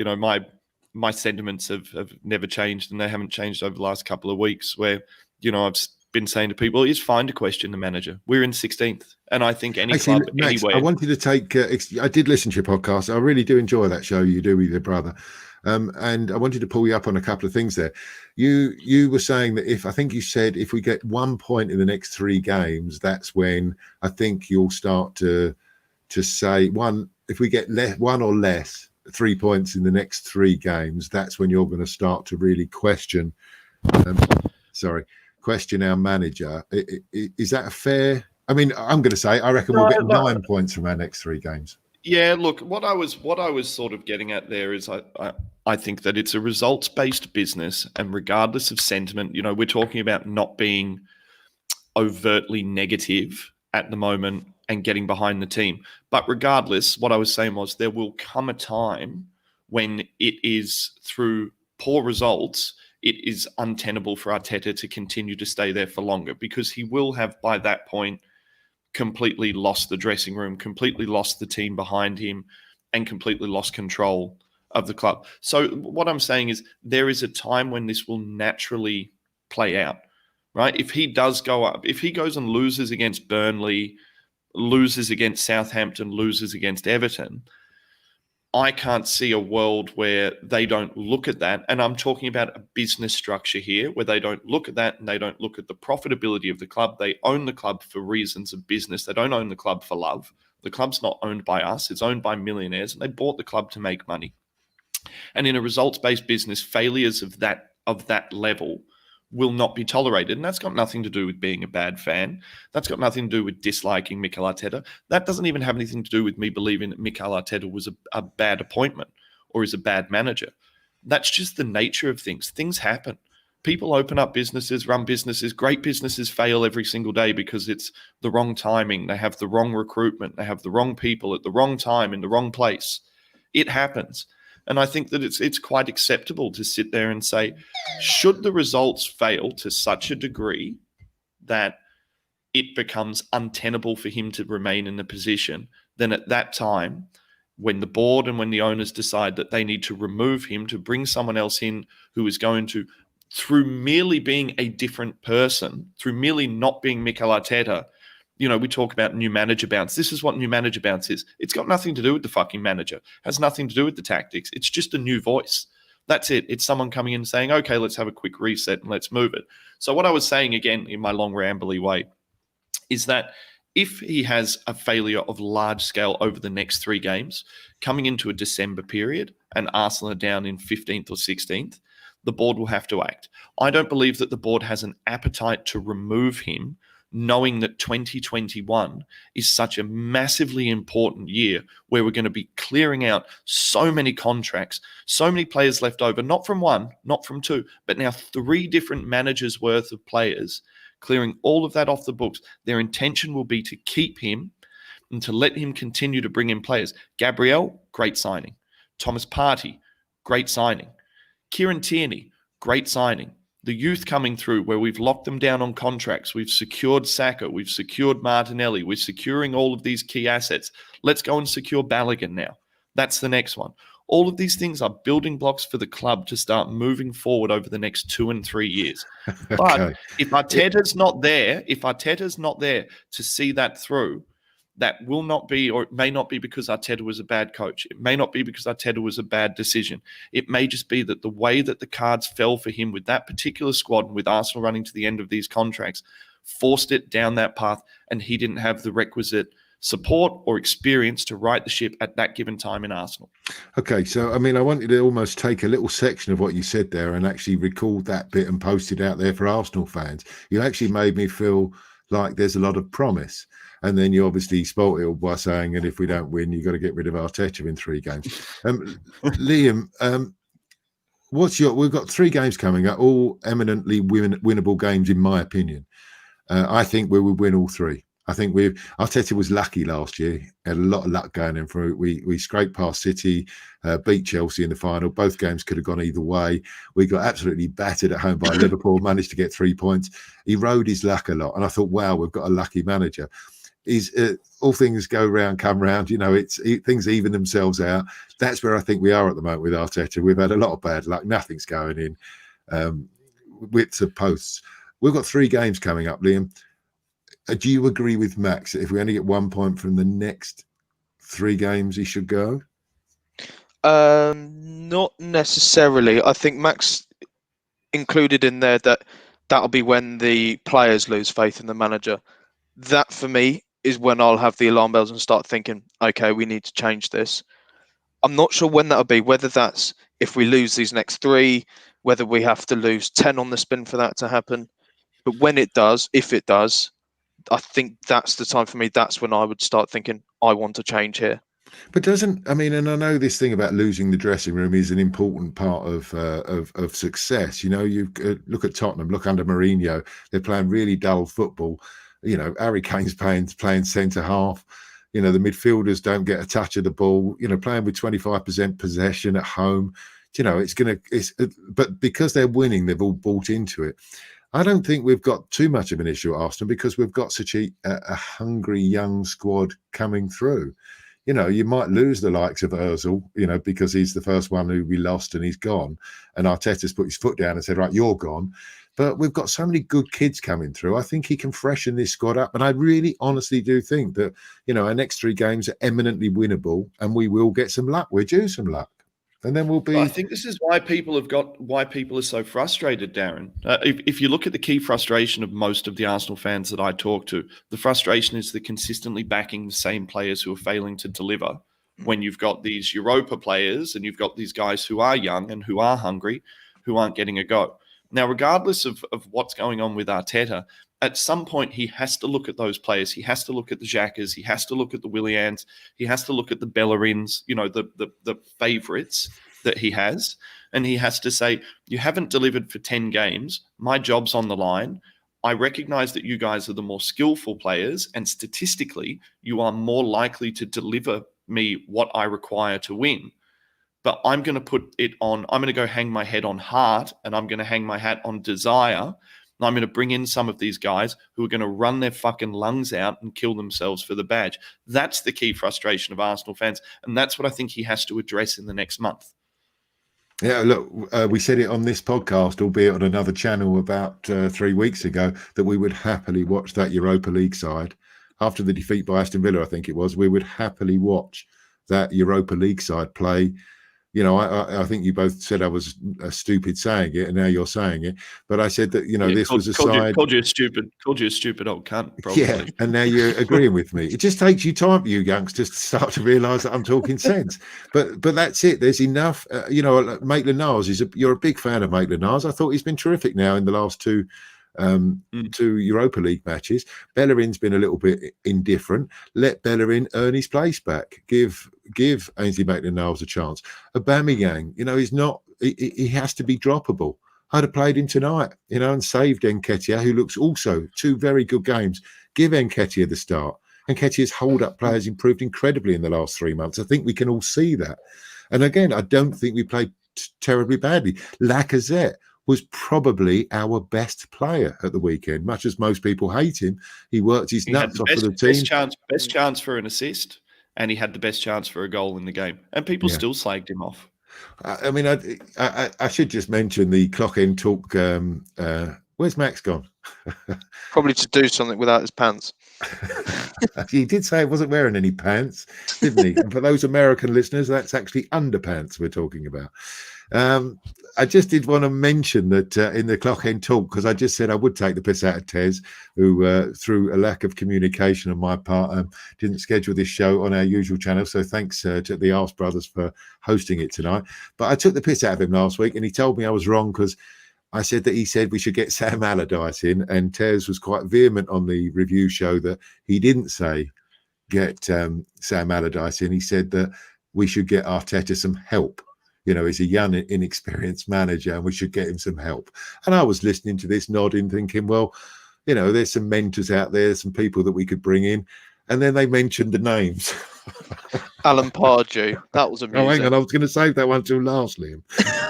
my sentiments have never changed, and they haven't changed over the last couple of weeks. Where I've been saying to people, it's fine to question the manager. We're in 16th, and I think club Max, anywhere. I wanted to take. I did listen to your podcast. I really do enjoy that show you do with your brother, and I wanted to pull you up on a couple of things there. You were saying that if we get 1 point in the next 3 games, that's when I think you'll start to say if we get 1 or less 3 points in the next 3 games, that's when you're going to start to really question our manager. Is that a fair? I mean, I'm going to say I reckon we'll get 9 points from our next 3 games. Yeah, look, what I was sort of getting at there is I think that it's a results-based business, and regardless of sentiment, we're talking about not being overtly negative at the moment and getting behind the team. But regardless, what I was saying was there will come a time when it is through poor results, it is untenable for Arteta to continue to stay there for longer, because he will have by that point completely lost the dressing room, completely lost the team behind him, and completely lost control of the club. So what I'm saying is there is a time when this will naturally play out, right? If he does go up, if he goes and loses against Burnley, loses against Southampton, loses against Everton, I can't see a world where they don't look at that. And I'm talking about a business structure here where they don't look at that and they don't look at the profitability of the club. They own the club for reasons of business. They don't own the club for love. The club's not owned by us. It's owned by millionaires, and they bought the club to make money. And in a results-based business, failures of that level will not be tolerated. And that's got nothing to do with being a bad fan. That's got nothing to do with disliking Mikel Arteta. That doesn't even have anything to do with me believing that Mikel Arteta was a bad appointment or is a bad manager. That's just the nature of things. Things happen. People open up businesses, run businesses. Great businesses fail every single day because it's the wrong timing. They have the wrong recruitment. They have the wrong people at the wrong time in the wrong place. It happens. And I think that it's quite acceptable to sit there and say, should the results fail to such a degree that it becomes untenable for him to remain in the position, then at that time, when the board and when the owners decide that they need to remove him to bring someone else in who is going to, through merely being a different person, through merely not being Mikel Arteta, we talk about new manager bounce. This is what new manager bounce is. It's got nothing to do with the fucking manager. It has nothing to do with the tactics. It's just a new voice. That's it. It's someone coming in and saying, okay, let's have a quick reset and let's move it. So what I was saying, again, in my long rambly way, is that if he has a failure of large scale over the next 3 games, coming into a December period, and Arsenal are down in 15th or 16th, the board will have to act. I don't believe that the board has an appetite to remove him, knowing that 2021 is such a massively important year where we're going to be clearing out so many contracts, so many players left over, not from 1, not from 2, but now 3 different managers worth of players, clearing all of that off the books. Their intention will be to keep him and to let him continue to bring in players. Gabriel, great signing. Thomas Partey, great signing. Kieran Tierney, great signing. The youth coming through where we've locked them down on contracts. We've secured Saka. We've secured Martinelli. We're securing all of these key assets. Let's go and secure Balogun now. That's the next one. All of these things are building blocks for the club to start moving forward over the next 2 and 3 years. Okay. But if Arteta's not there to see that through, that will not be, or it may not be because Arteta was a bad coach. It may not be because Arteta was a bad decision. It may just be that the way that the cards fell for him with that particular squad and with Arsenal running to the end of these contracts forced it down that path, and he didn't have the requisite support or experience to right the ship at that given time in Arsenal. Okay, so, I mean, I wanted to almost take a little section of what you said there and actually record that bit and post it out there for Arsenal fans. You actually made me feel like there's a lot of promise. And then you obviously spoilt it all by saying, and if we don't win, you've got to get rid of Arteta in 3 games. Liam, we've got 3 games coming up, all eminently winnable games, in my opinion. I think we would win all three. I think Arteta was lucky last year. Had a lot of luck going in for it. We scraped past City, beat Chelsea in the final. Both games could have gone either way. We got absolutely battered at home by Liverpool, managed to get 3 points. He rode his luck a lot. And I thought, wow, we've got a lucky manager. He's all things go round, come round. You know, things even themselves out. That's where I think we are at the moment with Arteta. We've had a lot of bad luck. Nothing's going in. Widths of posts. We've got 3 games coming up, Liam. Do you agree with Max that if we only get 1 point from the next 3 games, he should go? Not necessarily. I think Max included in there that'll be when the players lose faith in the manager. That for me is when I'll have the alarm bells and start thinking, okay, we need to change this. I'm not sure when that'll be, whether that's if we lose these next 3, whether we have to lose 10 on the spin for that to happen. But when it does, if it does, I think that's the time for me. That's when I would start thinking, I want to change here. But and I know this thing about losing the dressing room is an important part of success. You know, you look at Tottenham, look under Mourinho, they're playing really dull football. You know, Harry Kane's playing centre half. You know, the midfielders don't get a touch of the ball. You know, playing with 25% possession at home. You know, but because they're winning, they've all bought into it. I don't think we've got too much of an issue at Arsenal because we've got such a hungry young squad coming through. You know, you might lose the likes of Ozil, you know, because he's the first one who we lost and he's gone. And Arteta's put his foot down and said, right, you're gone. But we've got so many good kids coming through. I think he can freshen this squad up. And I really honestly do think that, you know, our next 3 games are eminently winnable and we will get some luck. We're due some luck. And then we'll be. I think this is why people are so frustrated, Darren. If you look at the key frustration of most of the Arsenal fans that I talk to, the frustration is they're consistently backing the same players who are failing to deliver. When you've got these Europa players and you've got these guys who are young and who are hungry, who aren't getting a go. Now, regardless of what's going on with Arteta, at some point he has to look at those players. He has to look at the Xhakas. He has to look at the Willians. He has to look at the Bellerins, you know, the favourites that he has. And he has to say, you haven't delivered for 10 games. My job's on the line. I recognise that you guys are the more skillful players, and statistically, you are more likely to deliver me what I require to win. But I'm going to put it on, I'm going to go hang my head on heart, and I'm going to hang my hat on desire. And I'm going to bring in some of these guys who are going to run their fucking lungs out and kill themselves for the badge. That's the key frustration of Arsenal fans. And that's what I think he has to address in the next month. Yeah, look, we said it on this podcast, albeit on another channel about 3 weeks ago, that we would happily watch that Europa League side. After the defeat by Aston Villa, I think it was, we would happily watch that Europa League side play. You know, I think you both said I was stupid saying it, and now you're saying it. But I said that, you know, this was a side. Called you a stupid old cunt, probably. Yeah, and now you're agreeing with me. It just takes you time, you youngsters, to start to realise that I'm talking sense. But that's it. There's enough. You know, Maitland-Niles, you're a big fan of Maitland-Niles. I thought he's been terrific now in the last 2 Europa League matches. Bellerin's been a little bit indifferent. Let Bellerin earn his place back. Give Ainsley Maitland-Niles a chance. Aubameyang, you know, he has to be droppable. I'd have played him tonight, you know, and saved Nketiah, who looks also 2 very good games. Give Nketiah the start. Nketiah's hold-up play has improved incredibly in the last 3 months. I think we can all see that. And again, I don't think we played terribly badly. Lacazette was probably our best player at the weekend. Much as most people hate him, he worked his nuts off for the team. Best chance for an assist, and he had the best chance for a goal in the game. And people still slagged him off. I mean, I should just mention the clock end talk. Where's Max gone? Probably to do something without his pants. He did say he wasn't wearing any pants, didn't he? And for those American listeners, that's actually underpants we're talking about. I just did want to mention that in the clock end talk, because I just said I would take the piss out of Tez, who through a lack of communication on my part didn't schedule this show on our usual channel. So thanks to the ArseBros for hosting it tonight. But I took the piss out of him last week, and he told me I was wrong because I said that he said we should get Sam Allardyce in, and Tez was quite vehement on the review show that he didn't say get Sam Allardyce in. He said that we should get Arteta some help. You know, he's a young, inexperienced manager and we should get him some help. And I was listening to this, nodding, thinking, well, you know, there's some mentors out there, some people that we could bring in. And then they mentioned the names. Alan Pardew. That was Oh, hang amusing. on, I was going to save that one till last, Liam.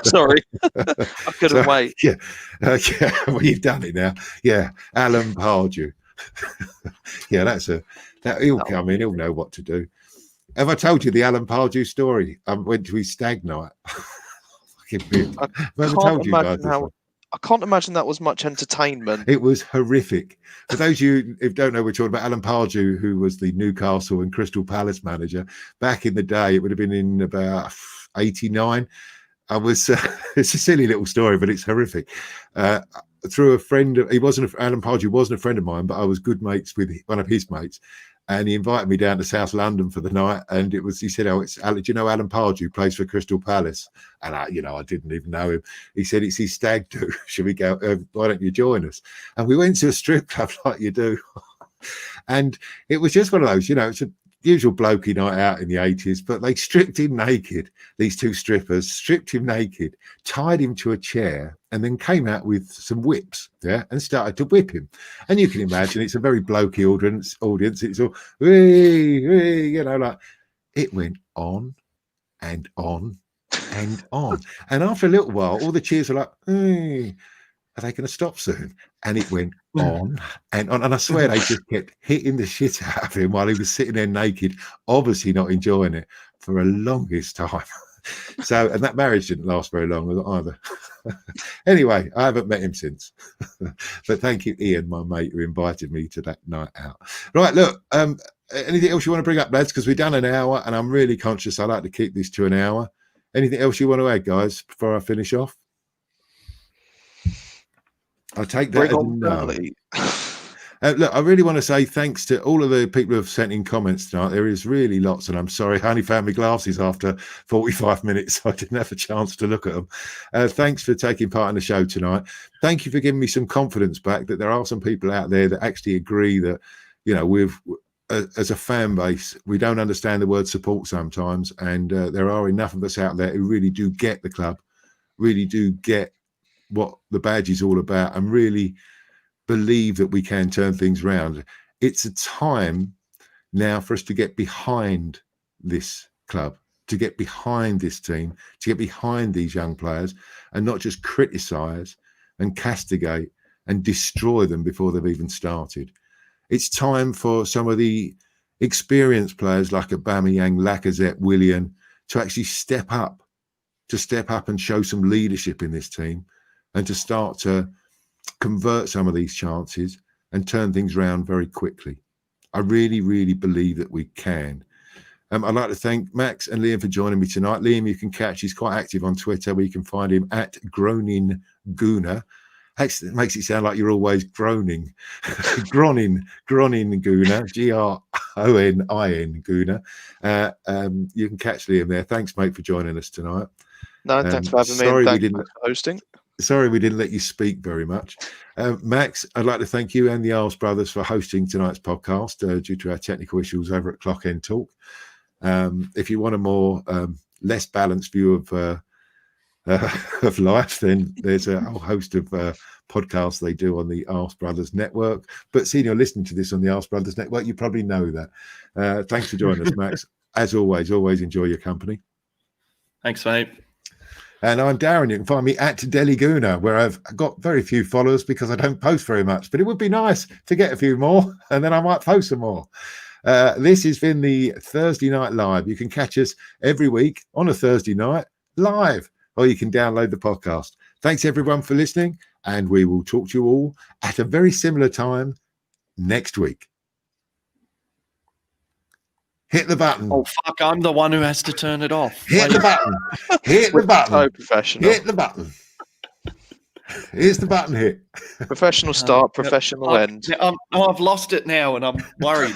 Sorry, I couldn't wait. Yeah, yeah. Well, you've done it now. Yeah, Alan Pardew. Yeah, I mean, he'll know what to do. Have I told you the Alan Pardew story? I went to his stag night. I can't imagine that was much entertainment. It was horrific. For those of you who don't know, we're talking about Alan Pardew, who was the Newcastle and Crystal Palace manager back in the day. It would have been in about 89. I was it's a silly little story, but it's horrific. Through a friend, Alan Pardew wasn't a friend of mine, but I was good mates with one of his mates, and he invited me down to South London for the night. And he said, "Oh, it's Alan. Do you know Alan Pardew plays for Crystal Palace?" And I didn't even know him. He said, "It's his stag do. Should we go? Why don't you join us?" And we went to a strip club like you do, and it was just one of those, it's a usual blokey night out in the 80s, but they stripped him naked. These two strippers stripped him naked, tied him to a chair, and then came out with some whips, and started to whip him. And you can imagine it's a very blokey audience. It's all, like it went on and on and on. And after a little while, all the cheers were like, hey, are they going to stop soon? And it went on and on. And I swear they just kept hitting the shit out of him while he was sitting there naked, obviously not enjoying it for a longest time. So, and that marriage didn't last very long either. Anyway, I haven't met him since. But thank you, Ian, my mate, who invited me to that night out. Right, look, anything else you want to bring up, lads? Because we've done an hour and I'm really conscious I like to keep this to an hour. Anything else you want to add, guys, before I finish off? I'll take that as a no. Look, I really want to say thanks to all of the people who have sent in comments tonight. There is really lots, and I'm sorry, I only found my glasses after 45 minutes, so I didn't have a chance to look at them. Thanks for taking part in the show tonight. Thank you for giving me some confidence back that there are some people out there that actually agree that, as a fan base, we don't understand the word support sometimes, and there are enough of us out there who really do get the club, really do get what the badge is all about, and really believe that we can turn things around. It's a time now for us to get behind this club, to get behind this team, to get behind these young players, and not just criticize and castigate and destroy them before they've even started. It's time for some of the experienced players like Aubameyang, Lacazette, Willian to actually step up and show some leadership in this team, and to start to convert some of these chances and turn things around very quickly. I really, really believe that we can. I'd like to thank Max and Liam for joining me tonight. Liam, you can catch, he's quite active on Twitter, where you can find him at Gronin Gooner. Actually, it makes it sound like you're always groaning. Gronin Gooner, Gronin Gooner. You can catch Liam there. Thanks, mate, for joining us tonight. No, thanks for having me. And thanks for hosting. Sorry we didn't let you speak very much. Max, I'd like to thank you and the ArseBros for hosting tonight's podcast due to our technical issues over at Clock End Talk. If you want a more less balanced view of life, then there's a whole host of podcasts they do on the ArseBros network. But seeing you're listening to this on the ArseBros network, you probably know that. Thanks for joining us, Max. As always enjoy your company. Thanks, mate. And I'm Darren. You can find me at Deliguna, where I've got very few followers because I don't post very much. But it would be nice to get a few more, and then I might post some more. This has been the Thursday Night Live. You can catch us every week on a Thursday night live, or you can download the podcast. Thanks, everyone, for listening, and we will talk to you all at a very similar time next week. Hit the button. Oh, fuck, I'm the one who has to turn it off. Hit the button. Hit the button. So professional. Hit the button. Here's the button hit. Professional start, professional end. I've lost it now, and I'm worried.